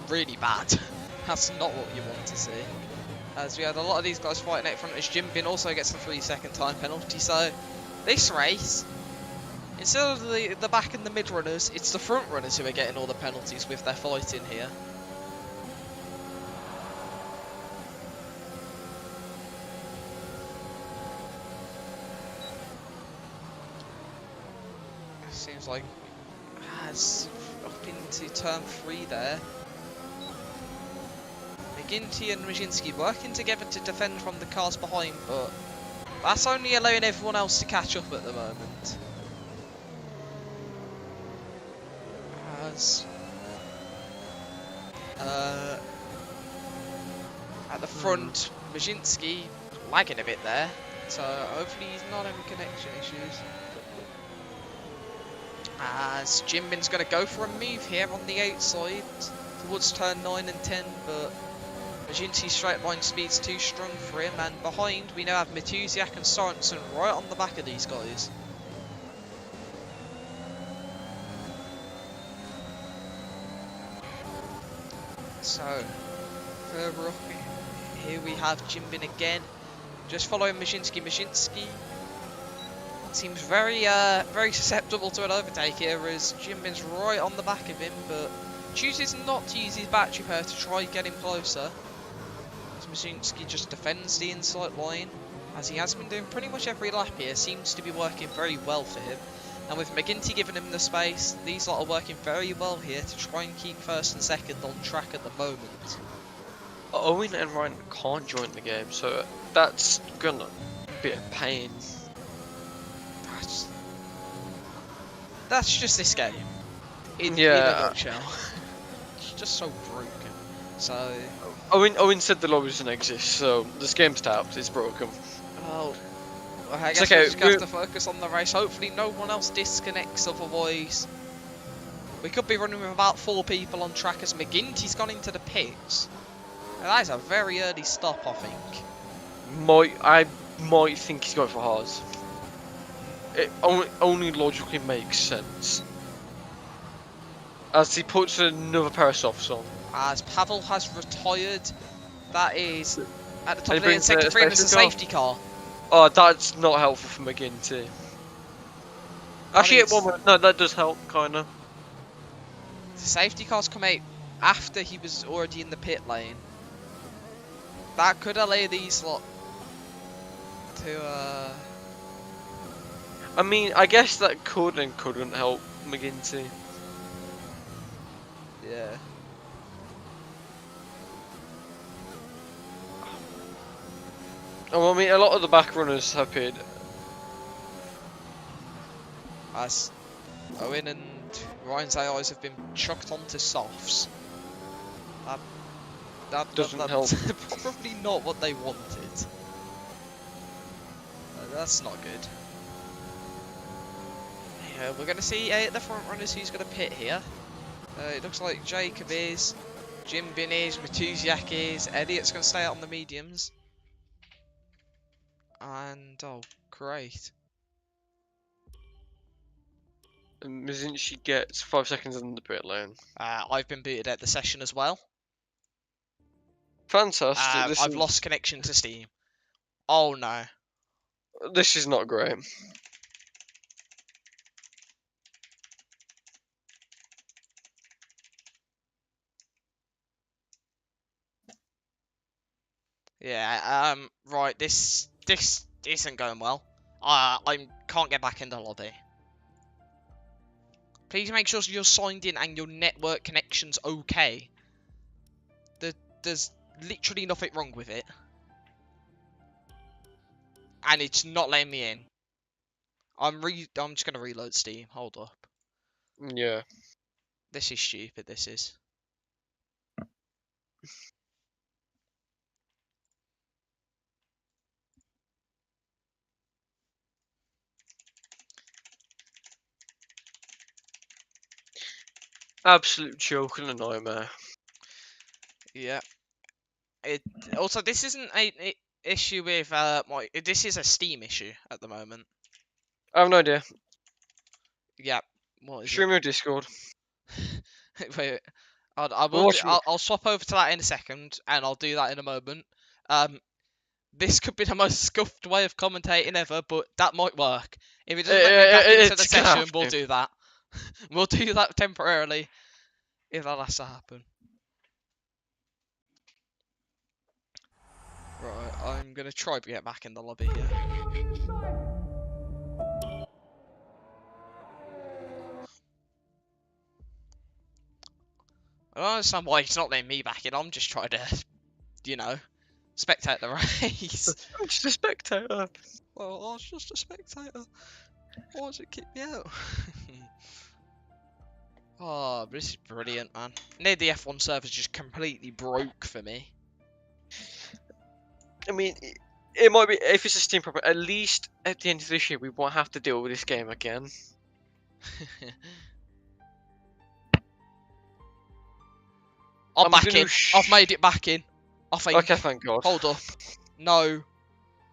Speaker 1: really bad. That's not what you want to see. As we had a lot of these guys fighting out front, as Jimbin also gets the 3-second time penalty. So this race, instead of the back and the mid runners, it's the front runners who are getting all the penalties with their fighting here. Seems like as up into turn 3 there. McGinty and Majinski working together to defend from the cars behind, but that's only allowing everyone else to catch up at the moment. As at the front, Majinski lagging a bit there, so hopefully he's not having connection issues. As Jimbin's going to go for a move here on the outside towards turn 9 and 10, but Majinski's straight line speed's too strong for him, and behind we now have Matusiak and Sorensen right on the back of these guys. So, further up here we have Jimbin again, just following Mashinsky. Mashinsky seems very susceptible to an overtake here, as Jimbin's right on the back of him, but chooses not to use his battery power to try get him closer. As Mashinsky just defends the inside line, as he has been doing pretty much every lap here. Seems to be working very well for him. And with McGinty giving him the space, these lot are working very well here to try and keep first and second on track at the moment.
Speaker 2: Owen and Ryan can't join the game, so that's gonna be a pain.
Speaker 1: That's just this game. In a nutshell. It's just so broken. So
Speaker 2: Owen said the law doesn't exist, so this game's tapped, it's broken.
Speaker 1: well, I guess
Speaker 2: okay,
Speaker 1: we just have to focus on the race. Hopefully no one else disconnects, otherwise we could be running with about 4 people on track as McGinty's gone into the pits. Now, that is a very early stop, I think.
Speaker 2: I might think he's going for Haas. It only logically makes sense. As he puts another pair of softs on.
Speaker 1: As Pavel has retired, that is at the top
Speaker 2: And
Speaker 1: of
Speaker 2: he
Speaker 1: the
Speaker 2: brings
Speaker 1: second
Speaker 2: the
Speaker 1: frame is a
Speaker 2: safety
Speaker 1: safety car.
Speaker 2: Oh, that's not helpful for McGinty. Actually, at one moment, no, that does help, kinda.
Speaker 1: The safety car's come out after he was already in the pit lane. That could allay these lot to
Speaker 2: I mean, I guess that could and couldn't help McGinty.
Speaker 1: yeah.
Speaker 2: Oh, I mean, a lot of the back runners have paid.
Speaker 1: As Owen and Ryan's AIs have been chucked onto softs.
Speaker 2: Doesn't
Speaker 1: that's
Speaker 2: help.
Speaker 1: probably not what they wanted. That's not good. Yeah, we're going to see at the front runners who's going to pit here. It looks like Jacob is, Jimbin is, Matusiak is, Elliot's going to stay out on the mediums. And, oh, great.
Speaker 2: And Mizinchi gets 5 seconds in the pit lane.
Speaker 1: I've been booted at the session as well.
Speaker 2: Fantastic.
Speaker 1: I've lost connection to Steam. Oh no.
Speaker 2: This is not great.
Speaker 1: Yeah, right, this isn't going well. I can't get back in the lobby. Please make sure you're signed in and your network connection's okay. There's literally nothing wrong with it. And it's not letting me in. I'm just gonna reload Steam, hold up.
Speaker 2: Yeah.
Speaker 1: This is stupid, this is.
Speaker 2: Absolute joke and a nightmare.
Speaker 1: Yeah. Also, this isn't a issue with this is a Steam issue at the moment.
Speaker 2: I have no idea.
Speaker 1: Yeah. What is
Speaker 2: Stream your Discord.
Speaker 1: it? Wait. I'll swap over to that in a second, and I'll do that in a moment. This could be the most scuffed way of commentating ever, but that might work. If it doesn't let me back into the session, we'll do that. We'll do that temporarily, if that has to happen. Right, I'm gonna try to get back in the lobby here. I don't understand why it's not letting me back in. I'm just trying to, you know, spectate the race.
Speaker 2: I'm just a spectator.
Speaker 1: Well, I was just a spectator. Why does it kick me out? Oh, this is brilliant, man. Near the F1 server's just completely broke for me.
Speaker 2: I mean, it might be, if it's a Steam proper, at least at the end of this year, we won't have to deal with this game again.
Speaker 1: I'm back in. I've made it back in. I think.
Speaker 2: Okay, thank God.
Speaker 1: Hold up. No.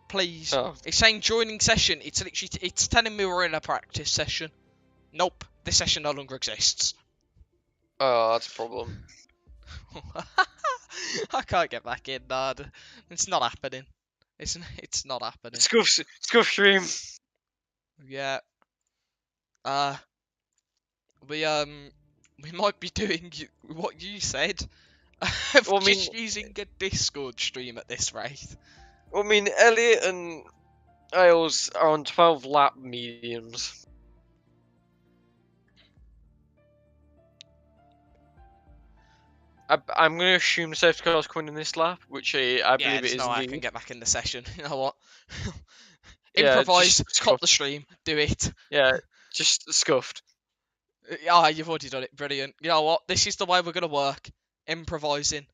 Speaker 1: Please.
Speaker 2: Oh.
Speaker 1: It's saying joining session. It's literally it's telling me we're in a practice session. Nope. This session no longer exists.
Speaker 2: Oh, that's a problem.
Speaker 1: I can't get back in, Dad. It's not happening. It's not happening.
Speaker 2: Scuff stream.
Speaker 1: Yeah. Uh, we might be doing what you said. Of
Speaker 2: Well, I mean,
Speaker 1: just using a Discord stream at this rate.
Speaker 2: Elliot and Ailes are on 12 lap mediums. I'm going to assume the safety car is coming in this lap, which I
Speaker 1: Yeah,
Speaker 2: believe it
Speaker 1: there's
Speaker 2: is
Speaker 1: no way I
Speaker 2: indeed.
Speaker 1: can get back in the session. You know what?
Speaker 2: Yeah,
Speaker 1: Improvise,
Speaker 2: just
Speaker 1: cop
Speaker 2: scuffed.
Speaker 1: the stream, do it.
Speaker 2: Yeah, just scuffed.
Speaker 1: Ah, you've already done it. Brilliant. You know what? This is the way we're gonna work. Improvising.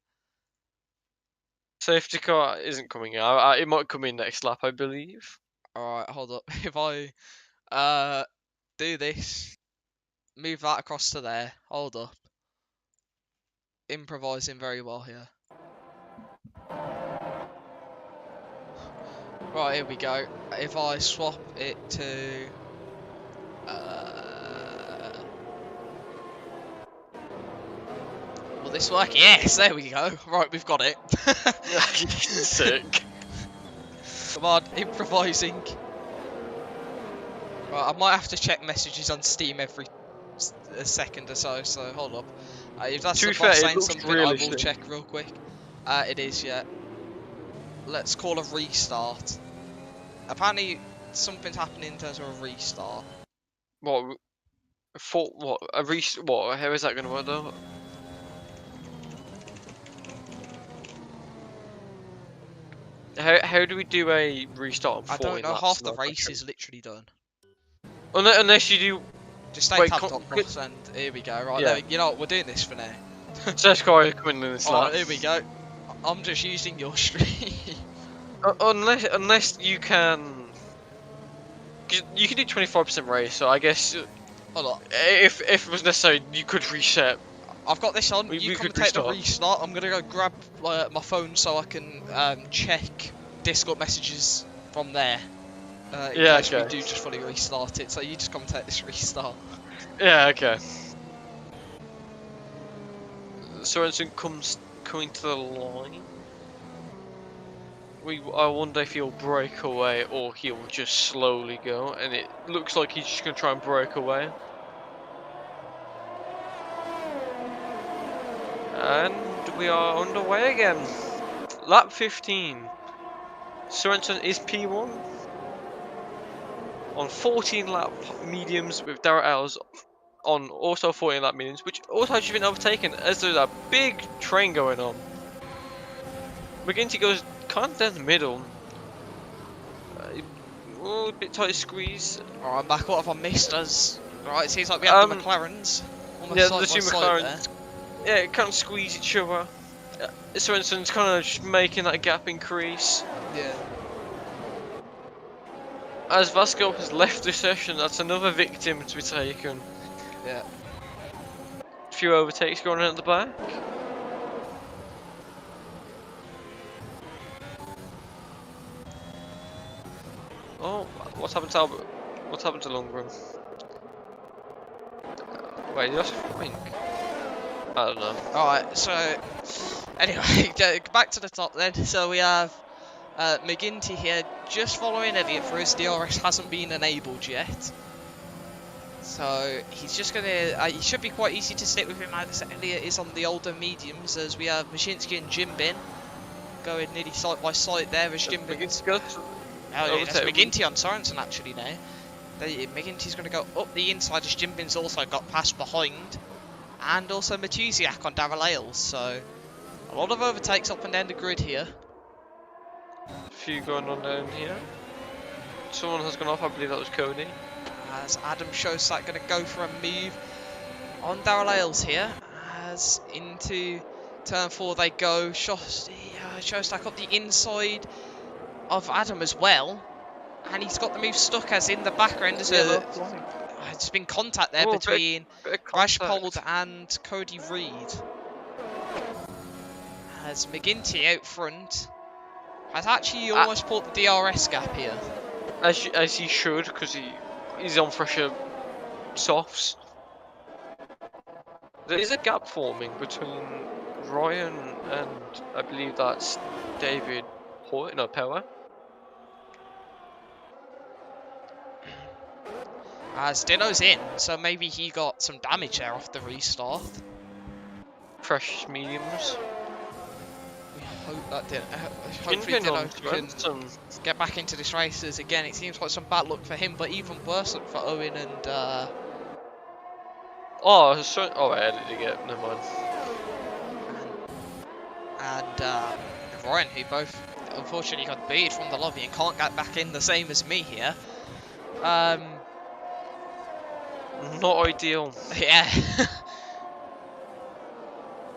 Speaker 2: Safety car isn't coming in. It might come in next lap, I believe.
Speaker 1: Alright, hold up. If I do this, move that across to there. Hold up. Improvising very well here. Right, here we go. If I swap it to will this work? Yes, there we go. Right, we've got it.
Speaker 2: Sick.
Speaker 1: Come on, improvising. Right, I might have to check messages on Steam every a second or so, so hold up. If that's
Speaker 2: To
Speaker 1: the
Speaker 2: be
Speaker 1: boss
Speaker 2: fair, it
Speaker 1: saying
Speaker 2: looks
Speaker 1: something, I will
Speaker 2: realistic.
Speaker 1: check real quick. It is, yeah. Let's call a restart. Apparently, something's happening in terms of a restart.
Speaker 2: What? What? What? How is that going to work though? How do we do a restart on 14
Speaker 1: I don't know,
Speaker 2: laps
Speaker 1: half the
Speaker 2: though?
Speaker 1: race is literally done.
Speaker 2: Unless you do.
Speaker 1: Just stay
Speaker 2: Wait,
Speaker 1: tapped on boss, and here we go. Right,
Speaker 2: Yeah.
Speaker 1: there, you know what, we're doing this for now.
Speaker 2: Safety car is coming in this lap.
Speaker 1: Alright, here we go. I'm just using your stream.
Speaker 2: Unless you can. 'Cause you can do 25% race, so I guess
Speaker 1: Hold on.
Speaker 2: if it was necessary, you could reset.
Speaker 1: I've got this on.
Speaker 2: We
Speaker 1: You
Speaker 2: could
Speaker 1: commentate the
Speaker 2: restart.
Speaker 1: restart. I'm gonna go grab my phone so I can check Discord messages from there. In
Speaker 2: Yeah,
Speaker 1: case we
Speaker 2: okay.
Speaker 1: do just fully restart it. So you just commentate this restart.
Speaker 2: Yeah, okay. Sorensen coming to the line. I wonder if he'll break away or he'll just slowly go, and it looks like he's just gonna try and break away. And we are underway again. Lap 15. Sorensen is P1 on 14 lap mediums with Darrell Ells on also 14 lap mediums, which also has been overtaken as there's a big train going on. McGinty goes kind of down the middle. A bit tight squeeze.
Speaker 1: Alright, I'm back. What have I missed? Right, it seems like we have the McLarens. Almost
Speaker 2: Yeah,
Speaker 1: side
Speaker 2: the
Speaker 1: by
Speaker 2: two
Speaker 1: side
Speaker 2: McLarens. Yeah, it can't squeeze each other. Sorensen's kind of just making that gap increase.
Speaker 1: there. Yeah.
Speaker 2: As Vasco has left the session, that's another victim to be taken.
Speaker 1: Yeah.
Speaker 2: A few overtakes going on at the back. Oh, what's happened to Albert? What's happened to Lundgren? Wait, did I think? I don't know.
Speaker 1: Alright, so anyway, back to the top then. So we have McGinty here just following Elliot for his DRS hasn't been enabled yet. So he's just gonna, it should be quite easy to stick with him now that Elliot is on the older mediums, as we have Mashinsky and Jimbin going nearly side by side there as Jimbin. Oh, that's McGinty on Sorensen actually now. McGinty's going to go up the inside as Jimbin's also got past behind. And also Matusiak on Darrell Ailes, so a lot of overtakes up and down the grid here.
Speaker 2: A few going on down here. Someone has gone off, I believe that was Cody.
Speaker 1: As Adam Shostak going to go for a move on Darrell Ailes here. As into turn 4 they go. Shostak up the inside of Adam as well. And he's got the move stuck as in the background. There's been contact there between Rashpold and Cody Reed. As McGinty out front has actually almost pulled the DRS gap here.
Speaker 2: As he should, because he's on fresher softs. There is a gap forming between Ryan and I believe that's David Power.
Speaker 1: As Dino's in, so maybe he got some damage there off the restart.
Speaker 2: Precious mediums.
Speaker 1: We hope that hopefully Dino can get back into this races again. It seems like some bad luck for him, but even worse luck for Owen and
Speaker 2: Oh, so, oh, I edited it. Never mind.
Speaker 1: and Ryan, who both unfortunately got booted from the lobby and can't get back in, the same as me here.
Speaker 2: Not ideal.
Speaker 1: Yeah.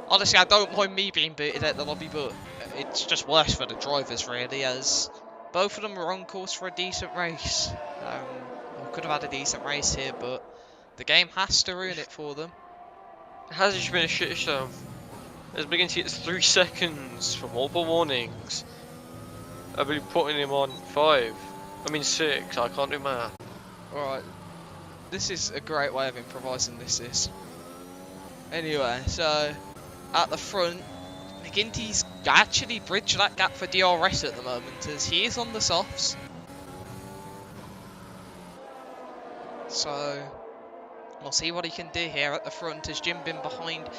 Speaker 1: Honestly, I don't mind me being booted at the lobby, but it's just worse for the drivers, really, as both of them were on course for a decent race. We could have had a decent race here, but the game has to ruin it for them.
Speaker 2: It has just been a shit show. As McGinty hits 3 seconds for multiple warnings. I've been putting him on 6, I can't do math.
Speaker 1: Alright, this is a great way of improvising this. Anyway, so at the front, McGinty's actually bridged that gap for DRS at the moment, as he is on the softs. So we'll see what he can do here at the front, as Jim Bin behind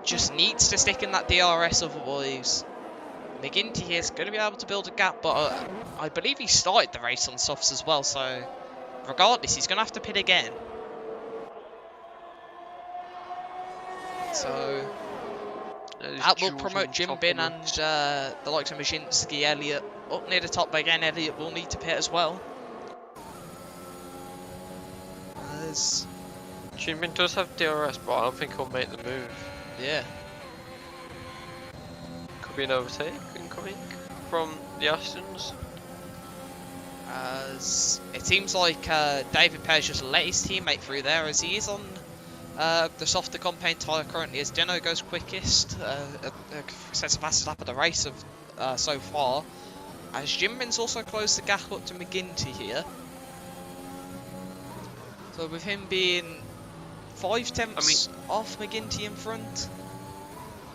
Speaker 1: just needs to stick in that DRS, otherwise McGinty here is going to be able to build a gap, but I believe he started the race on softs as well, so regardless he's going to have to pit again. So that will promote Jim Bin and the likes of Majinski, Elliott up near the top, but again Elliott will need to pit as well. As
Speaker 2: Jim Bin does have DRS, but I don't think he'll make the move.
Speaker 1: yeah.
Speaker 2: Could be an overtake incoming from the Astons.
Speaker 1: As it seems like David Perez just let his teammate through there, as he is on the softer campaign tyre currently, as Dino goes quickest, sets the fastest lap of the race of so far, as Jim Bin's also closed the gap up to McGinty here. So with him being 5 tenths off McGinty in front,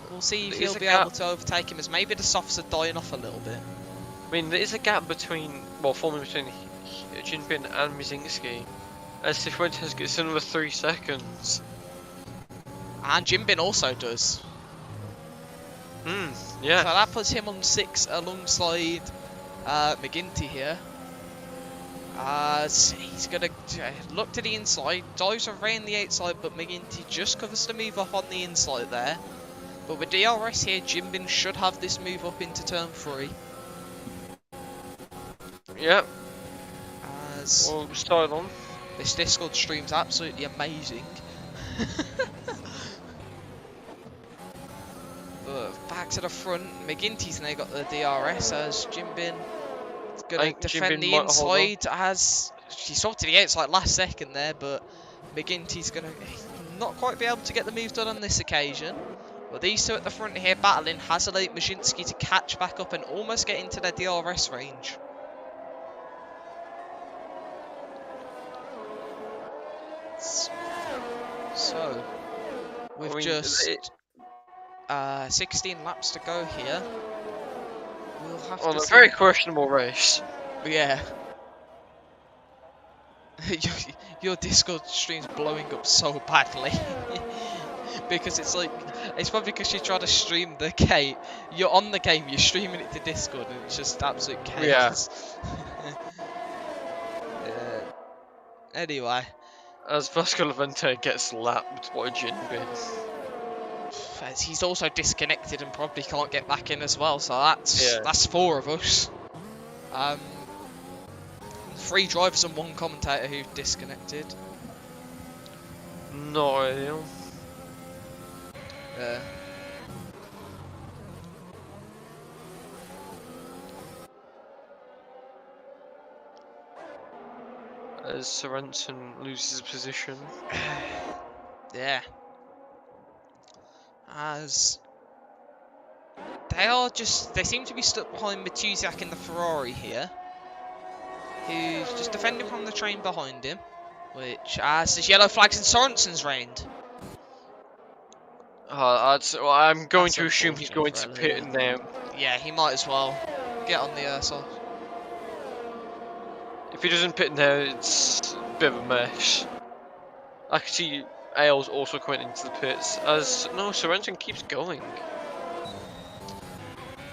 Speaker 1: we'll see if he'll be able to overtake him, as maybe the softs are dying off a little bit.
Speaker 2: I mean, there is a gap forming between Jin Bin and Mizinski, as Cifuentes gets another 3 seconds.
Speaker 1: And Jim Bin also does.
Speaker 2: Yeah.
Speaker 1: So that puts him on 6 alongside McGinty here. He's going to look to the inside, dives around the outside, but McGinty just covers the move up on the inside there. But with DRS here, Jim Bin should have this move up into turn 3.
Speaker 2: Yep.
Speaker 1: As
Speaker 2: we'll start on.
Speaker 1: This Discord stream's absolutely amazing. But back to the front, McGinty's now got the DRS, as Jim Bin is going to defend the inside, as he swapped to the outside last second there, but McGinty's going to not quite be able to get the move done on this occasion. But these two at the front here battling has allowed Majinski to catch back up and almost get into their DRS range. So, with just 16 laps to go here, we'll have to see.
Speaker 2: A very questionable race.
Speaker 1: Yeah. Your Discord stream's blowing up so badly. Because it's like, it's probably because you try to stream the game. You're on the game, you're streaming it to Discord, and it's just absolute chaos. Yeah. Anyway.
Speaker 2: As Pascal Levente gets lapped by Jin Bin.
Speaker 1: He's also disconnected and probably can't get back in as well, so that's 4 of us. 3 drivers and 1 commentator who've disconnected.
Speaker 2: Not ideal.
Speaker 1: Yeah.
Speaker 2: As Sorensen loses position.
Speaker 1: Yeah. As they seem to be stuck behind Matusiak in the Ferrari here, who's just defending from the train behind him, which as there's yellow flags in Sorensen's round.
Speaker 2: Well, I'm going
Speaker 1: That's
Speaker 2: to assume he's going to
Speaker 1: unfortunate for
Speaker 2: pit
Speaker 1: Elliot.
Speaker 2: now.
Speaker 1: Yeah, he might as well get on the soft.
Speaker 2: If he doesn't pit now, it's a bit of a mess. I can see Ailes also coming into the pits, as no, Sorensen keeps going.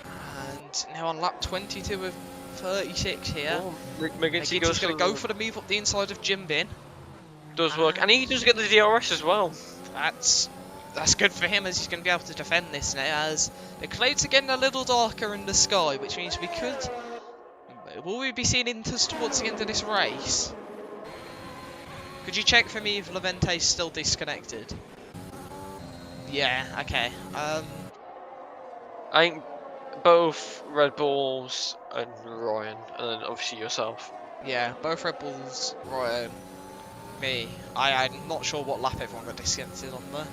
Speaker 1: And now on lap 22 of 36 here.
Speaker 2: Oh, McGinty
Speaker 1: He's
Speaker 2: goes
Speaker 1: going to go for the move up the inside of Jim Bin.
Speaker 2: does work, and he does get the DRS as well.
Speaker 1: That's good for him, as he's going to be able to defend this now, as the clouds are getting a little darker in the sky, which means we could... Will we be seeing Inters towards the end of this race? Could you check for me if Levente's still disconnected? Yeah, okay.
Speaker 2: I think both Red Bulls and Ryan, and then obviously yourself.
Speaker 1: Yeah, both Red Bulls, Ryan, me. I'm not sure what lap everyone got disconnected on there.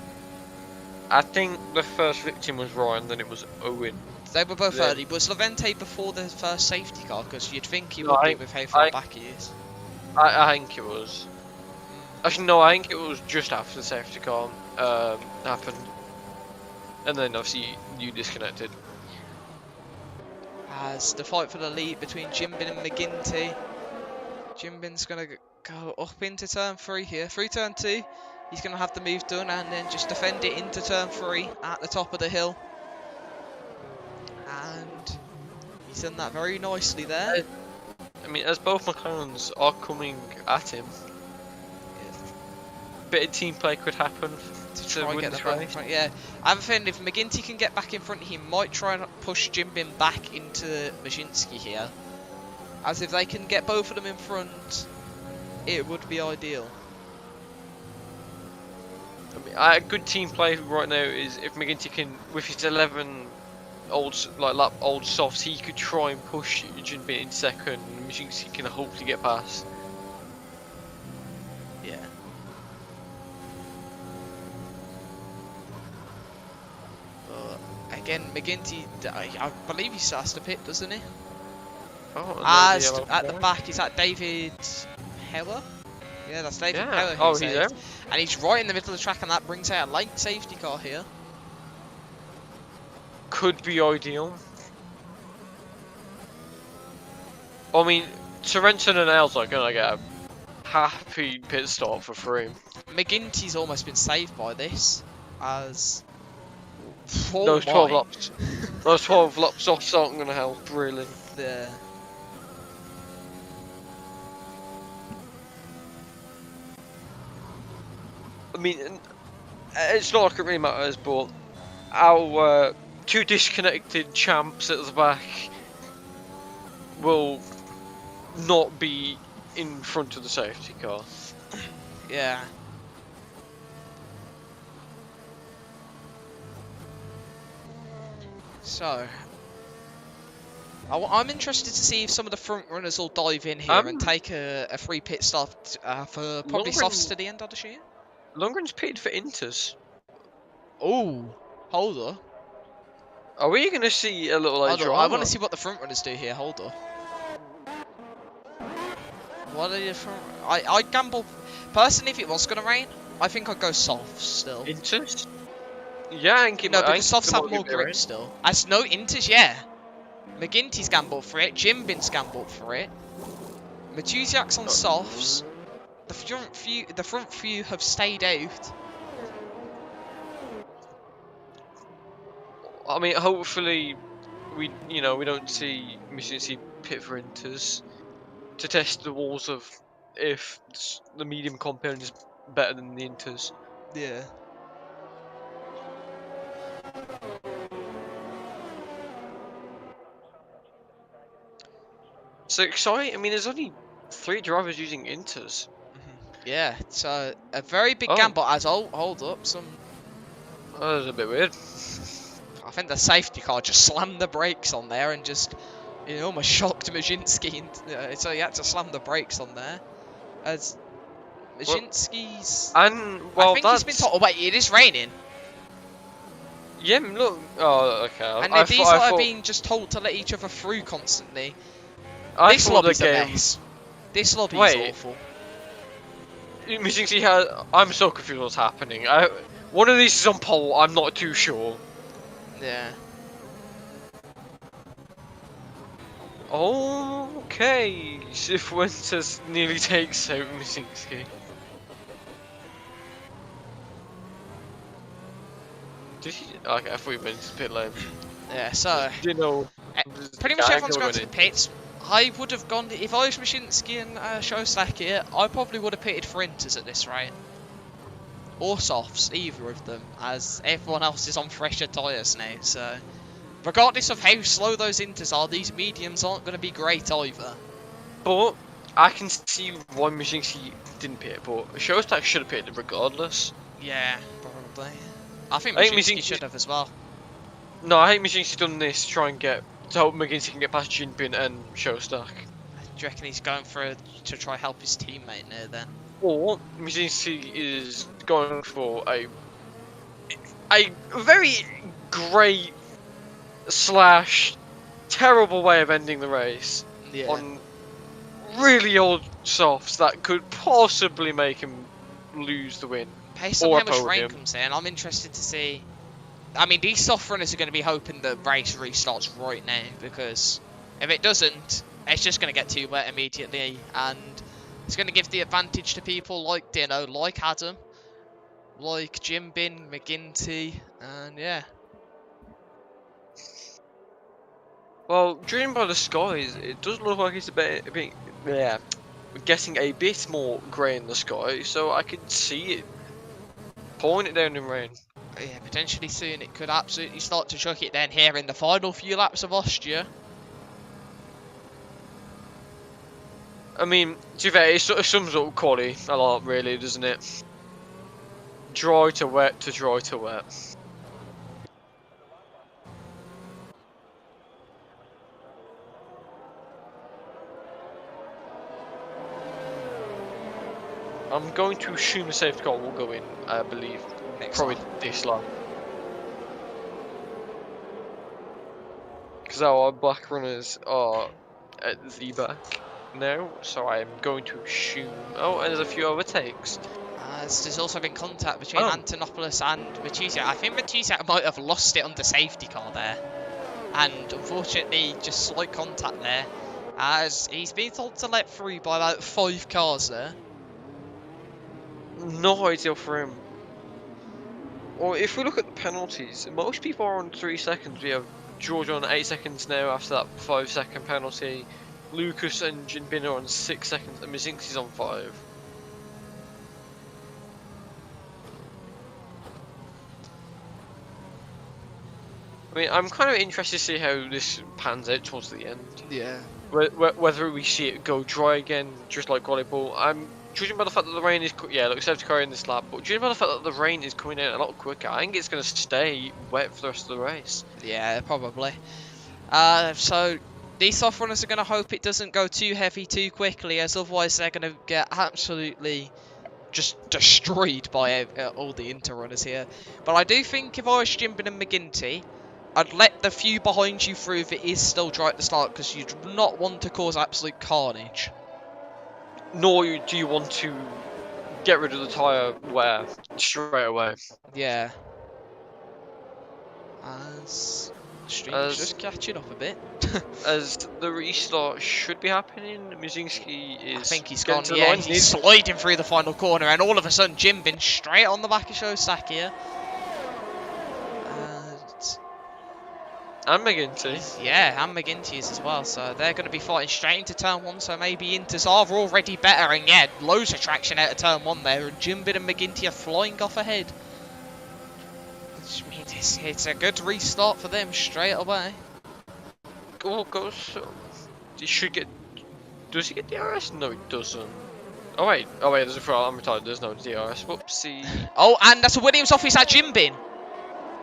Speaker 2: I think the first victim was Ryan, then it was Owen.
Speaker 1: They were both
Speaker 2: Yeah.
Speaker 1: early. Was Levente before the first safety car? Because you'd think he
Speaker 2: No,
Speaker 1: would be with how far back he is.
Speaker 2: I think it was. Actually, no, I think it was just after the safety car happened. And then obviously you disconnected.
Speaker 1: As the fight for the lead between Jimbin and McGinty. Jimbin's going to go up into turn 3 here. Through turn 2, he's going to have the move done and then just defend it into turn 3 at the top of the hill. And he's done that very nicely there.
Speaker 2: I mean, as both McLarens are coming at him, bit of team play could happen
Speaker 1: To try and
Speaker 2: win
Speaker 1: get
Speaker 2: this
Speaker 1: the back in
Speaker 2: race.
Speaker 1: front. Yeah, I have a feeling if McGinty can get back in front, he might try and push Jimbin back into Majinski here. As if they can get both of them in front, it would be ideal.
Speaker 2: I mean, a good team play right now is if McGinty can, with his 11 old softs, he could try and push Jinbin in second, and Majinski can hopefully get past.
Speaker 1: Yeah. But again, McGinty, I believe he starts to pit, doesn't he?
Speaker 2: Oh,
Speaker 1: As at the back, is that David Heller? Yeah, that's David Heller.
Speaker 2: Oh, he's there.
Speaker 1: And he's right in the middle of the track, and that brings out a late safety car here.
Speaker 2: Could be ideal. I mean, Sorensen and Els are gonna get a happy pit stop for free.
Speaker 1: McGinty's almost been saved by this, as oh
Speaker 2: Those 12
Speaker 1: my.
Speaker 2: laps, those 12 laps off aren't gonna help really.
Speaker 1: The
Speaker 2: I mean, it's not like it really matters, but our two disconnected champs at the back will not be in front of the safety car.
Speaker 1: yeah. So, I'm interested to see if some of the front runners will dive in here and take a free pit stop for probably softs to the end, I'd assume.
Speaker 2: Lundgren's pitted for Inters.
Speaker 1: Oh, hold on.
Speaker 2: Are we going to see a little like drama?
Speaker 1: I want to see what the front runners do here. Hold on. What are your front? I gamble personally. If it was going to rain, I think I'd go softs still.
Speaker 2: Inters? Yeah, I think it
Speaker 1: No,
Speaker 2: might.
Speaker 1: because softs have more grip still. As no Inters, yeah. McGinty's gambled for it. Jimbin's gambled for it. Matuziak's on softs. The front few have stayed out.
Speaker 2: I mean, hopefully, we don't see Majinski pit for Inters to test the walls of if the medium compound is better than the Inters.
Speaker 1: Yeah.
Speaker 2: So exciting! I mean, there's only 3 drivers using Inters.
Speaker 1: Yeah, it's a very big gamble. As hold up,
Speaker 2: Oh, that's a bit weird.
Speaker 1: I think the safety car just slammed the brakes on there and just, almost shocked Majinski. So he had to slam the brakes on there. As Majinski's... I think he's been told... Oh wait, it is raining.
Speaker 2: Yeah, look... Oh, okay.
Speaker 1: And these lot are being just told to let each other through constantly. This lobby's a mess. This lobby's awful.
Speaker 2: Majinski has... I'm so confused what's happening. One of these is on pole, I'm not too sure.
Speaker 1: Yeah.
Speaker 2: Okay, Sif Winters nearly takes out Misinski. Did he? Okay, I thought you meant pit lane.
Speaker 1: Yeah, so
Speaker 2: You know,
Speaker 1: pretty much everyone's gone to the pits. I would have gone if I was Mashinsky and Shostak here. I probably would have pitted for Inters at this rate, or softs, either of them, as everyone else is on fresher tyres now. So, regardless of how slow those Inters are, these mediums aren't going to be great either.
Speaker 2: But I can see why Misinski didn't pit, but Shostak should have pitted regardless.
Speaker 1: Yeah, probably. I think
Speaker 2: I think
Speaker 1: Mashinsky should have as well.
Speaker 2: No, I think Misinski's done this to try and to hope McGinty can get past Jinping and Shostak.
Speaker 1: Do you reckon he's going to try help his teammate now then?
Speaker 2: Or Misinski is going for a very great / terrible way of ending the race on really old softs that could possibly make him lose the win.
Speaker 1: Based on how much rain comes in, I'm interested to see. I mean, these soft runners are going to be hoping the race restarts right now, because if it doesn't, it's just going to get too wet immediately, and it's going to give the advantage to people like Dino, like Adam, like Jimbin, McGinty, and yeah.
Speaker 2: Well, judging by the skies, it does look like it's we're getting a bit more grey in the sky, so I could see it pouring it down in rain.
Speaker 1: Yeah, potentially soon it could absolutely start to chuck it then here in the final few laps of Austria.
Speaker 2: I mean, to be fair, it sort of sums up quality a lot, really, doesn't it? Dry to wet to dry to wet. I'm going to assume the safety car will go in, I believe. Probably this lap. Because our back runners are at the back now, so I am going to assume. Oh, and there's a few overtakes.
Speaker 1: There's also been contact between Antonopoulos and Matuzak. I think Matuzak might have lost it on the safety car there, and unfortunately, just slight contact there, as he's been told to let through by about 5 cars there.
Speaker 2: No ideal for him. Well, if we look at the penalties, most people are on 3 seconds. We have George on 8 seconds now after that 5-second penalty. Lucas and Jinbin are on 6 seconds, and Mizinski's on 5. I mean, I'm kind of interested to see how this pans out towards the end.
Speaker 1: Yeah.
Speaker 2: Whether we see it go dry again, just like volleyball. I'm judging by the fact that the rain is, look, safety car in this lap, but judging by the fact that the rain is coming out a lot quicker, I think it's going to stay wet for the rest of the race.
Speaker 1: Yeah, probably. So these soft runners are going to hope it doesn't go too heavy too quickly, as otherwise they're going to get absolutely just destroyed by all the inter runners here. But I do think if I was Jimbin and McGinty, I'd let the few behind you through if it is still dry at the start, because you do not want to cause absolute carnage.
Speaker 2: Nor do you want to get rid of the tyre wear straight away.
Speaker 1: Yeah. As stream's just catching up a bit.
Speaker 2: As the restart should be happening, Mizinski is.
Speaker 1: I think he's gone. Yeah, he's sliding through the final corner, and all of a sudden, Jimbin straight on the back of Shostak here.
Speaker 2: And McGinty.
Speaker 1: Yeah, and McGinty is as well. So they're going to be fighting straight into turn 1. So maybe Inters are already better. And yeah, loads of traction out of turn 1 there. And Jimbin and McGinty are flying off ahead. Which means it's a good restart for them straight away.
Speaker 2: He should get. Does he get DRS? No, he doesn't. Oh wait, there's a throw. I'm retired. There's no DRS. Whoopsie.
Speaker 1: Oh, and that's a Williams office at Jimbin.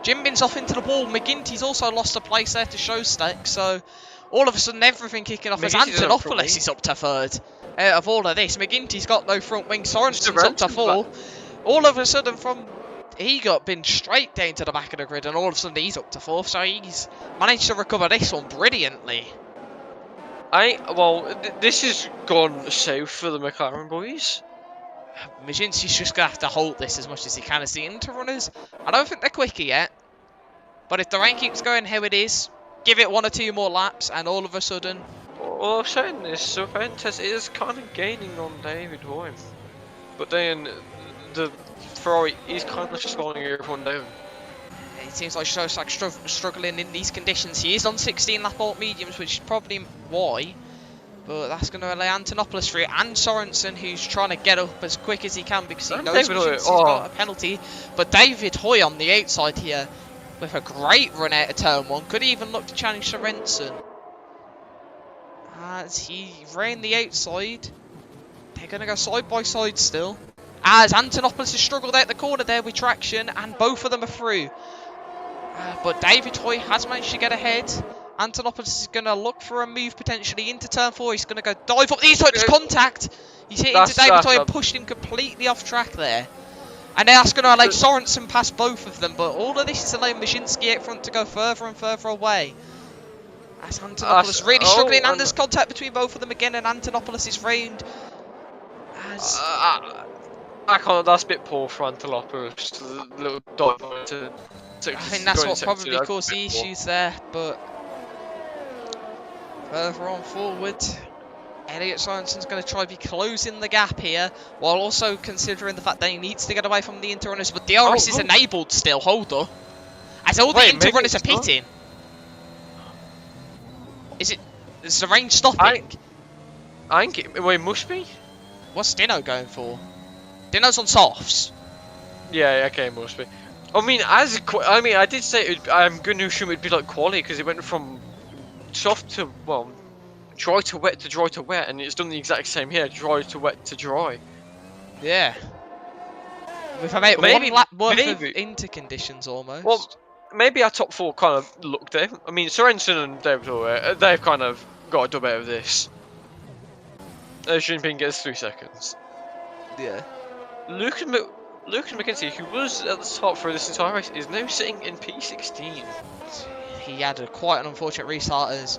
Speaker 1: Jimbin's off into the wall. McGinty's also lost a place there to Shostak. So all of a sudden, everything kicking off as Antonopoulos is up to 3rd. Out of all of this, McGinty's got no front wing. Sorensen's up to 4. All of a sudden, he got been straight down to the back of the grid, and all of a sudden he's up to 4th. So he's managed to recover this one brilliantly.
Speaker 2: This has gone south for the McLaren boys.
Speaker 1: Majinski's just going to have to hold this as much as he can as the Interrunners. I don't think they're quicker yet. But if the rain keeps going how it is, give it 1 or 2 more laps and all of a sudden...
Speaker 2: Well, saying this, Cervantes is kind of gaining on David Hoy. But then the Ferrari is kind of slowing everyone down.
Speaker 1: It seems like Stroll's like struggling in these conditions. He is on 16 lap alt mediums, which is probably why. But that's going to allow Antonopoulos through and Sorensen, who's trying to get up as quick as he can because he knows he's got a penalty. But David Hoy on the outside here with a great run out of turn 1. Could even look to challenge Sorensen. As he ran the outside. They're going to go side by side still. As Antonopoulos has struggled out the corner there with traction, and both of them are through. But David Hoy has managed to get ahead. Antonopoulos is going to look for a move potentially into turn 4. He's going to go dive up the inside. There's contact. He's hit into David Hoy and pushed him completely off track there. And now that's going to allow Sorensen past both of them. But all of this is allowing Majinski out front to go further and further away. As Antonopoulos really struggling, and there's contact between both of them again, and Antonopoulos is round. As
Speaker 2: I can't. That's a bit poor for Antonopoulos. A little dive to
Speaker 1: I think that's what probably caused the issues there. But further on forward, Elliot Sorensen's going to try to be closing the gap here, while also considering the fact that he needs to get away from the Interrunners. But DRS is enabled still. Hold on, as all the Interrunners are pitting. Is the rain stopping?
Speaker 2: I think it must be.
Speaker 1: What's Dino going for? Dino's on softs.
Speaker 2: Yeah, okay, it must be. I mean, I did say I'm going to assume it'd be like quality because it went from soft to dry to wet to dry to wet, and it's done the exact same here, dry to wet to dry.
Speaker 1: Yeah. With about one lap worth of interconditions almost.
Speaker 2: Well, maybe our top 4 kind of looked there. I mean, Sorensen and David Hoy, they've kind of got a dub out of this. Jinping gets 3 seconds.
Speaker 1: Yeah.
Speaker 2: Lucas McKenzie, who was at the top for this entire race, is now sitting in P16.
Speaker 1: He had quite an unfortunate restart as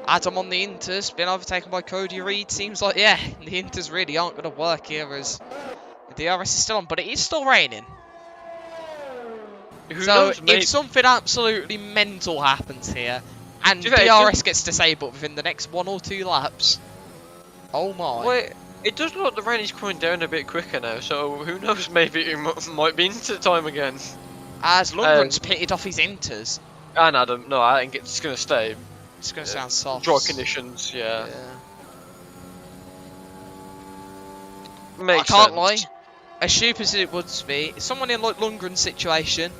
Speaker 1: Adam on the Inters, been overtaken by Cody Reed. Seems like, yeah, the Inters really aren't going to work here as the DRS is still on, but it is still raining. So if something absolutely mental happens here, and DRS gets disabled within the next 1 or 2 laps, oh my.
Speaker 2: Wait, it does look like the rain is coming down a bit quicker now, so who knows, maybe it might be into time again.
Speaker 1: As Lundgren's pitted off his Inters.
Speaker 2: And Adam, no, I think it's going to stay.
Speaker 1: It's going to sound soft.
Speaker 2: Dry conditions, yeah.
Speaker 1: I can't lie. As stupid as it would be, someone in like Lundgren's situation,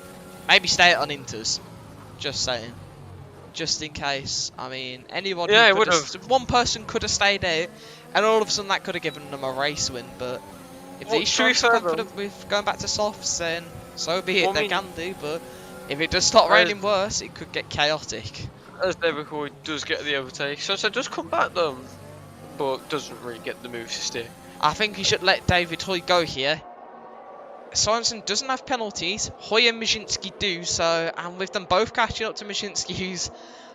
Speaker 1: maybe stay on Inters. Just saying. Just in case. I mean, anyone. Yeah, it would have. One person could have stayed out, and all of a sudden that could have given them a race win. But if these strikes are confident with going back to softs, then so be it. They can do. But if it does start raining worse, it could get chaotic.
Speaker 2: As David Hoy does get the overtake, so does come back though, but doesn't really get the moves to steer.
Speaker 1: I think he should let David Hoy go here. Sorensen doesn't have penalties. Hoy and Majinski do so, and with them both catching up to Majinski, who's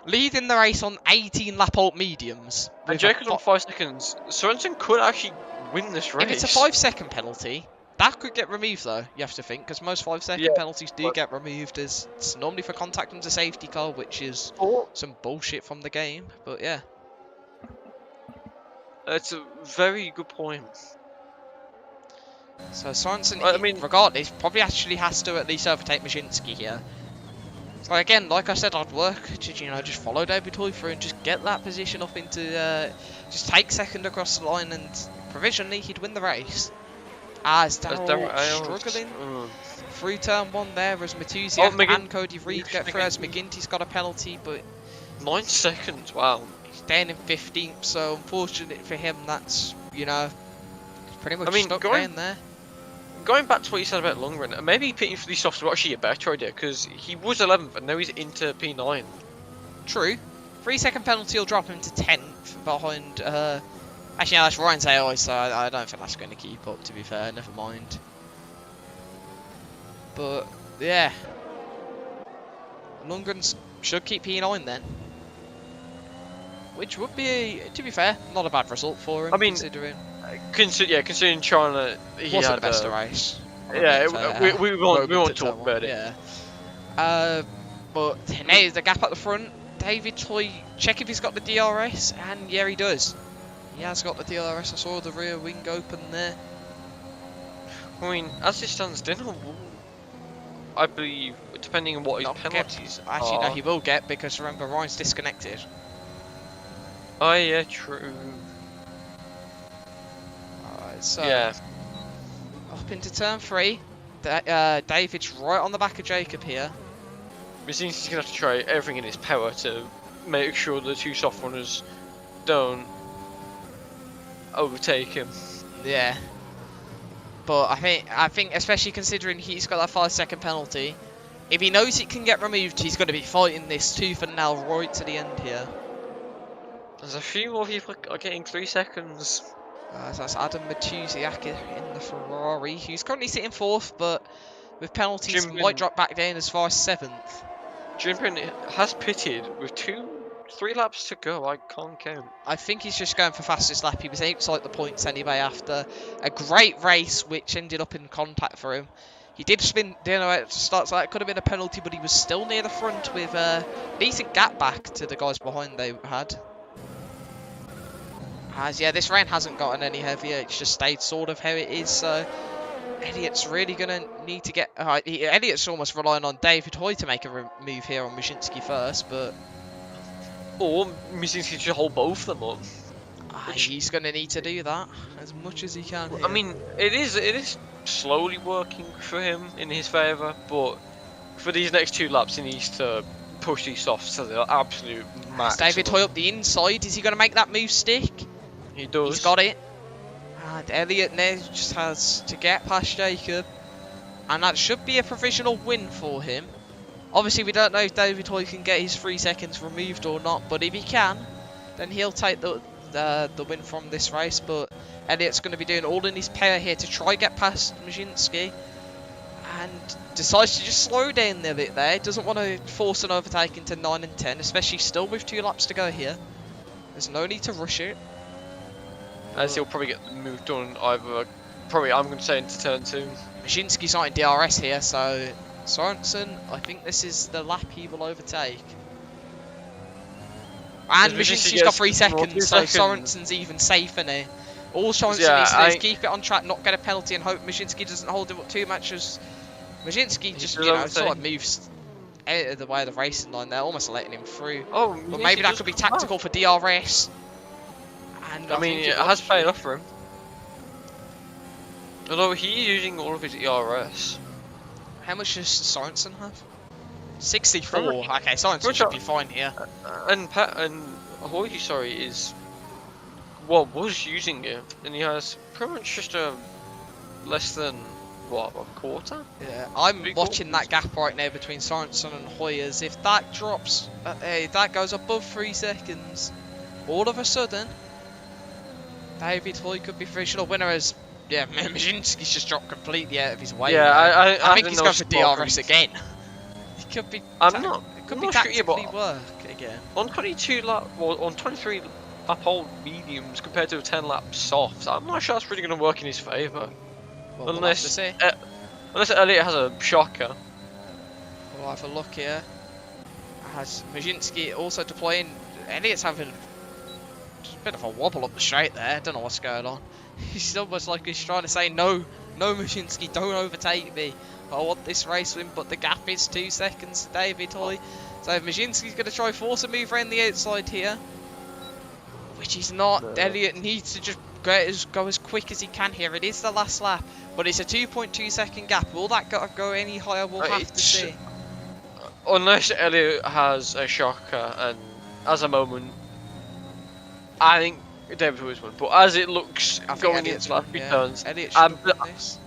Speaker 1: leading the race on 18 lap alt mediums.
Speaker 2: And Jacob's on 5 seconds. Sorensen could actually win this race.
Speaker 1: If it's a 5-second penalty, that could get removed though, you have to think, because most 5-second penalties do get removed as it's normally for contact under safety car, which is some bullshit from the game, but yeah.
Speaker 2: That's a very good point.
Speaker 1: So Sorensen, I mean, regardless, probably actually has to at least overtake Majinski here. So again, like I said, I'd work to, you know, just follow David Hoy through and just get that position up into, just take second across the line, and provisionally he'd win the race. As Darryl struggling through turn 1 there, as Matuzia and Cody Reed get through, as McGinty's got a penalty, but
Speaker 2: 9 seconds, wow.
Speaker 1: He's down in 15th, so unfortunate for him, that's, you know, pretty much stuck down there.
Speaker 2: Going back to what you said about Lundgren, maybe pitting for these softs was actually a better idea, because he was 11th and now he's into P9.
Speaker 1: True. 3-second penalty will drop him to 10th behind, actually no, that's Ryan's AI, so I don't think that's going to keep up, to be fair, never mind. But, yeah. Lundgren should keep P9 then. which would be, to be fair, not a bad result for him.
Speaker 2: I mean,
Speaker 1: considering
Speaker 2: considering China, he
Speaker 1: wasn't
Speaker 2: had
Speaker 1: the best of race.
Speaker 2: yeah, we won't talk about it.
Speaker 1: Yeah. But now the gap at the front. David Toy, check if he's got the DRS, and yeah, he does. He has got the DRS. I saw the rear wing open there.
Speaker 2: I mean, as it stands, Dino, I believe, depending on what his penalties are.
Speaker 1: Actually, no, he will get, because remember, Ryan's disconnected.
Speaker 2: Oh yeah, true.
Speaker 1: Alright, so
Speaker 2: Yeah.
Speaker 1: up into turn 3. David's right on the back of Jacob here.
Speaker 2: Which means he's gonna have to try everything in his power to make sure the two soft runners don't overtake him.
Speaker 1: Yeah. But I think especially considering he's got that 5-second penalty, if he knows it can get removed, he's going to be fighting this tooth and nail right to the end here.
Speaker 2: There's a few more people are getting 3 seconds.
Speaker 1: So that's Adam Matuziak in the Ferrari, who's currently sitting 4th, but with penalties might drop back down as far as 7th.
Speaker 2: Jimpin has pitted with 3 laps to go. I can't count.
Speaker 1: I think he's just going for fastest lap. He was outside the points anyway after a great race, which ended up in contact for him. He did spin Dino out to start, so that could have been a penalty, but he was still near the front with a decent gap back to the guys behind they had. As yeah, this round hasn't gotten any heavier. It's just stayed sort of how it is. So Elliot's really going to need to get... Elliot's almost relying on David Hoy to make a move here on Maszynski first, but...
Speaker 2: Or Maszynski should hold both of them up.
Speaker 1: He's going to need to do that as much as he can here.
Speaker 2: I mean, it is slowly working for him in his favour, but for these next 2 laps he needs to push these softs to the absolute max.
Speaker 1: David Hoy up the inside. Is he going to make that move stick?
Speaker 2: He does.
Speaker 1: He's got it. And Elliot now just has to get past Jacob. And that should be a provisional win for him. Obviously, we don't know if David Hoy can get his 3 seconds removed or not. But if he can, then he'll take the win from this race. But Elliot's going to be doing all in his power here to try get past Maszynski. And decides to just slow down a bit there. Doesn't want to force an overtake into 9 and 10. Especially still with 2 laps to go here. There's no need to rush it.
Speaker 2: As he'll probably get the move done either, probably I'm going to say into turn 2.
Speaker 1: Maszynski's not in DRS here, so Sorensen, I think this is the lap he will overtake. And Maszynski's got 3 seconds, so Sorensen's even safer now. All Sorensen needs to do is keep it on track, not get a penalty, and hope Maszynski doesn't hold him up too much, as Maszynski just, you know, sort of moves out of the way of the racing line there, almost letting him through.
Speaker 2: Oh,
Speaker 1: but maybe that could be tactical for DRS. And
Speaker 2: I mean, it has paid off for him. Although he's using all of his ERS.
Speaker 1: How much does Sorensen have? 64. Okay, Sorensen should be fine here.
Speaker 2: And Hoy, sorry, is was using it, and he has pretty much just a less than what, a quarter?
Speaker 1: Yeah, I'm watching that gap right now between Sorensen and Hoyers. If that drops, if that goes above 3 seconds, all of a sudden, David Hoy could be provisional winner. As yeah, Maszynski's just dropped completely out of his way.
Speaker 2: Yeah,
Speaker 1: I think he's going for DRS again. He could be. It could be tactically work again.
Speaker 2: On 22 lap, well, on 23 lap old mediums compared to a 10 lap soft, I'm not sure that's really going to work in his favour.
Speaker 1: Well,
Speaker 2: unless Elliot has a shocker.
Speaker 1: We'll have a look here. Has Maszynski also deploying? Elliot's having just a bit of a wobble up the straight there. I don't know what's going on. He's almost like he's trying to say, no, Maszynski, don't overtake me. I want this race win, but the gap is 2 seconds to David Hoy. So Maszynski's going to try force a move around the outside here, which he's not. No. Elliot needs to just go as quick as he can here. It is the last lap, but it's a 2.2 second gap. Will that go any higher? We'll have to see.
Speaker 2: Unless Elliot has a shocker, and as a moment, I think David Hoy's won. But as it looks going into lap returns,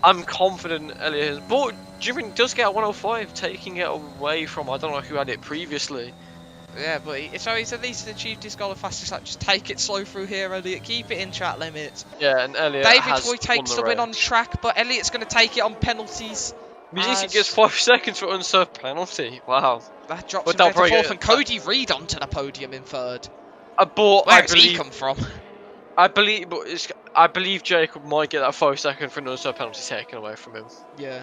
Speaker 2: I'm confident Elliot has. But Jimmy does get a 105, taking it away from I don't know who had it previously.
Speaker 1: Yeah, but so he's at least achieved his goal of fastest lap. Just take it slow through here, Elliot. Keep it in track limits.
Speaker 2: Yeah, and Elliot
Speaker 1: David Hoy takes the win on track, but Elliot's going to take it on penalties.
Speaker 2: Maszynski gets 5 seconds for unserved penalty. Wow.
Speaker 1: That drops him down to 4th, and Cody Reed onto the podium in 3rd.
Speaker 2: But
Speaker 1: Where has he come from?
Speaker 2: I believe Jacob might get that 5 second for an unsub penalty taken away from him,
Speaker 1: Yeah,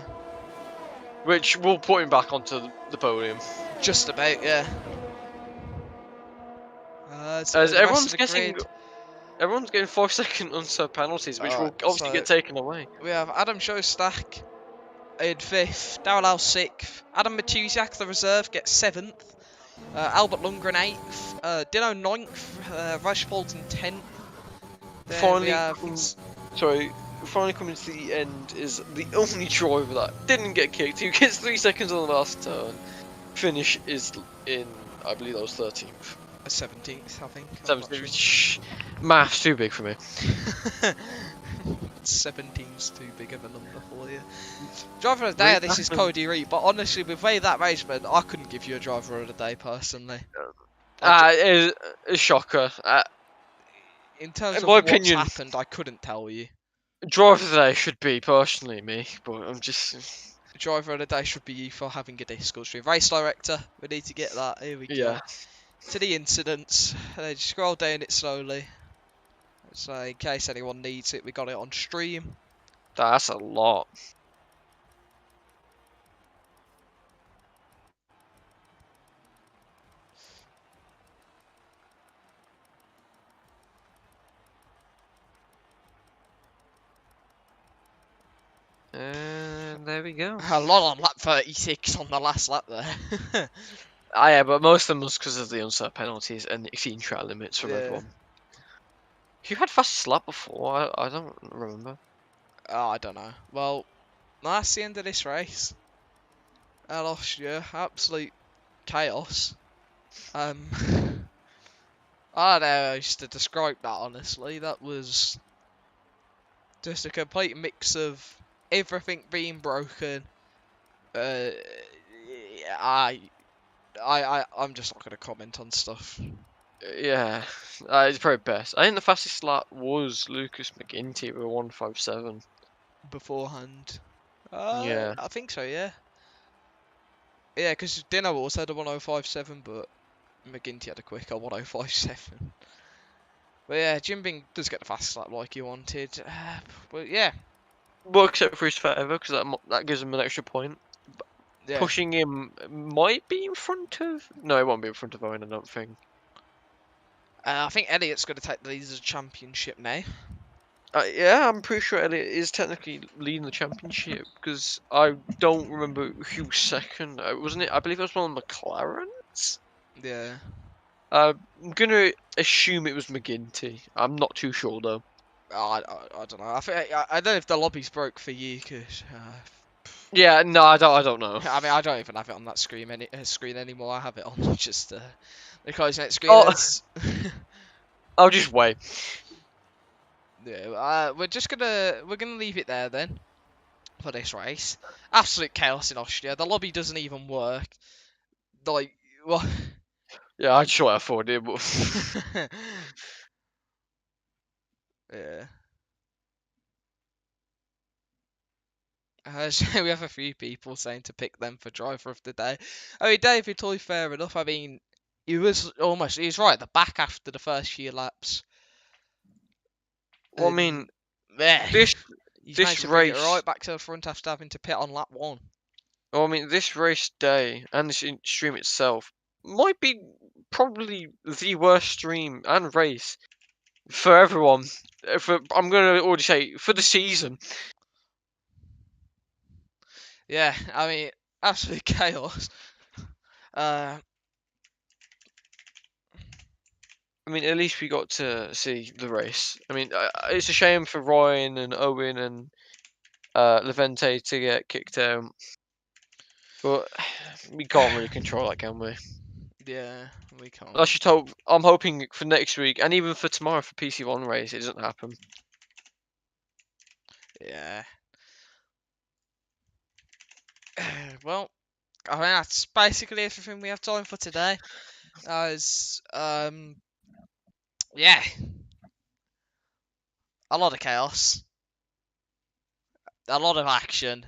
Speaker 2: which will put him back onto the podium.
Speaker 1: just about, yeah. So
Speaker 2: As
Speaker 1: the rest of the grid.
Speaker 2: everyone's getting 5 second unsub penalties, which will obviously
Speaker 1: So
Speaker 2: get taken away.
Speaker 1: we have Adam Showstack in 5th, Darrell 6th, Adam Matusiak, the reserve, gets 7th, Albert Lundgren 8th, Dino 9th, Raj Bolton 10th. Then we have...
Speaker 2: Finally coming to the end is the only driver that didn't get kicked, who gets 3 seconds on the last turn. Finish is in, I believe that was 13th.
Speaker 1: 17th, I think.
Speaker 2: 17th. Math's too big for me.
Speaker 1: 17's too big of a number for you. Driver of the day, this is Cody Reed, but honestly, with the way that race went, I couldn't give you a driver of the day personally.
Speaker 2: It's a shocker.
Speaker 1: In terms
Speaker 2: in
Speaker 1: of
Speaker 2: my
Speaker 1: what's
Speaker 2: opinion,
Speaker 1: happened, I couldn't tell you.
Speaker 2: driver of the day should be personally me, but I'm just.
Speaker 1: Driver of the day should be you for having a Discord stream. Race director, we need to get that. Here we go. To the incidents. Just scroll down it slowly. So in case anyone needs it, we got it on stream.
Speaker 2: That's a lot. And there we go.
Speaker 1: A lot on lap 36 on the last lap there.
Speaker 2: Yeah, but most of them was because of the unserved penalties and the exceeding track limits from everyone. You had fastest lap before? I don't remember.
Speaker 1: Oh, I don't know. Well, that's the end of this race. I lost you. Absolute chaos. I don't know how to describe that, honestly. That was just a complete mix of everything being broken. I'm just not going to comment on stuff.
Speaker 2: Yeah, it's probably best. I think the fastest lap was Lucas McGinty with 157.
Speaker 1: Beforehand.
Speaker 2: Yeah.
Speaker 1: I think so, yeah. Yeah, because Dino also had a 1057, but McGinty had a quicker 1057. But yeah, Jim Bing does get the fastest lap like he wanted. But yeah.
Speaker 2: Well, except for his favour, because that gives him an extra point.
Speaker 1: Yeah.
Speaker 2: Pushing him might be in front of... No, it won't be in front of Owen, I don't think.
Speaker 1: I think Elliot's going to take the lead as a championship now.
Speaker 2: Yeah, I'm pretty sure Elliot is technically leading the championship, because I don't remember who's second. Wasn't it? I believe it was one of the McLarens?
Speaker 1: Yeah.
Speaker 2: I'm going to assume it was McGinty. I'm not too sure, though.
Speaker 1: I don't know. I don't know if the lobby's broke for you, because...
Speaker 2: Yeah, no, I don't know.
Speaker 1: I mean, I don't even have it on that screen anymore. I have it on just the closing next screen.
Speaker 2: Oh. I'll just wait.
Speaker 1: Yeah, we're gonna leave it there then for this race. Absolute chaos in Austria. The lobby doesn't even work. Like, what?
Speaker 2: Yeah, I just what I thought it, but
Speaker 1: Yeah. So we have a few people saying to pick them for driver of the day. I mean, David Toy, fair enough. I mean, he was right at the back after the first few laps.
Speaker 2: Well, I mean,
Speaker 1: yeah,
Speaker 2: this
Speaker 1: managed to bring it
Speaker 2: race.
Speaker 1: right back to the front after having to pit on lap 1.
Speaker 2: Well, I mean, this race day and this stream itself might be probably the worst stream and race for everyone. I'm gonna already say for the season.
Speaker 1: Yeah, I mean, absolute chaos.
Speaker 2: I mean, at least we got to see the race. I mean, it's a shame for Ryan and Owen and Levente to get kicked out, but we can't really control that, can we?
Speaker 1: Yeah, we can't.
Speaker 2: I should hope. I'm hoping for next week and even for tomorrow for PC1 race, it doesn't happen.
Speaker 1: Yeah. Well, I mean, that's basically everything we have time for today. Yeah, a lot of chaos, a lot of action.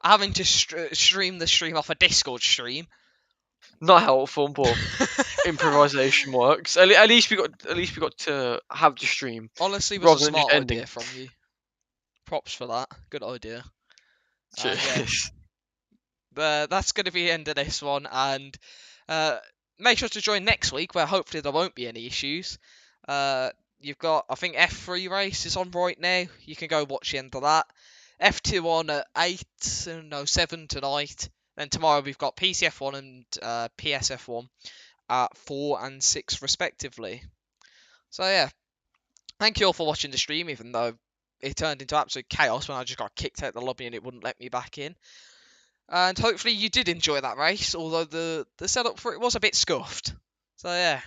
Speaker 1: Having to stream the stream off a Discord stream.
Speaker 2: Not helpful, but improvisation works. At least we got to have the stream
Speaker 1: Honestly, was a
Speaker 2: rather than just
Speaker 1: smart
Speaker 2: ending.
Speaker 1: idea from you. Props for that. Good idea. And yeah,
Speaker 2: Cheers.
Speaker 1: that's going to be the end of this one. And make sure to join next week, where hopefully there won't be any issues. You've got, I think, F3 race is on right now. You can go watch the end of that. F2 on at 7 tonight. Then tomorrow we've got PCF1 and PSF1 at 4 and 6 respectively. So yeah, thank you all for watching the stream, even though it turned into absolute chaos when I just got kicked out of the lobby and it wouldn't let me back in. And hopefully you did enjoy that race, although the setup for it was a bit scuffed. So yeah,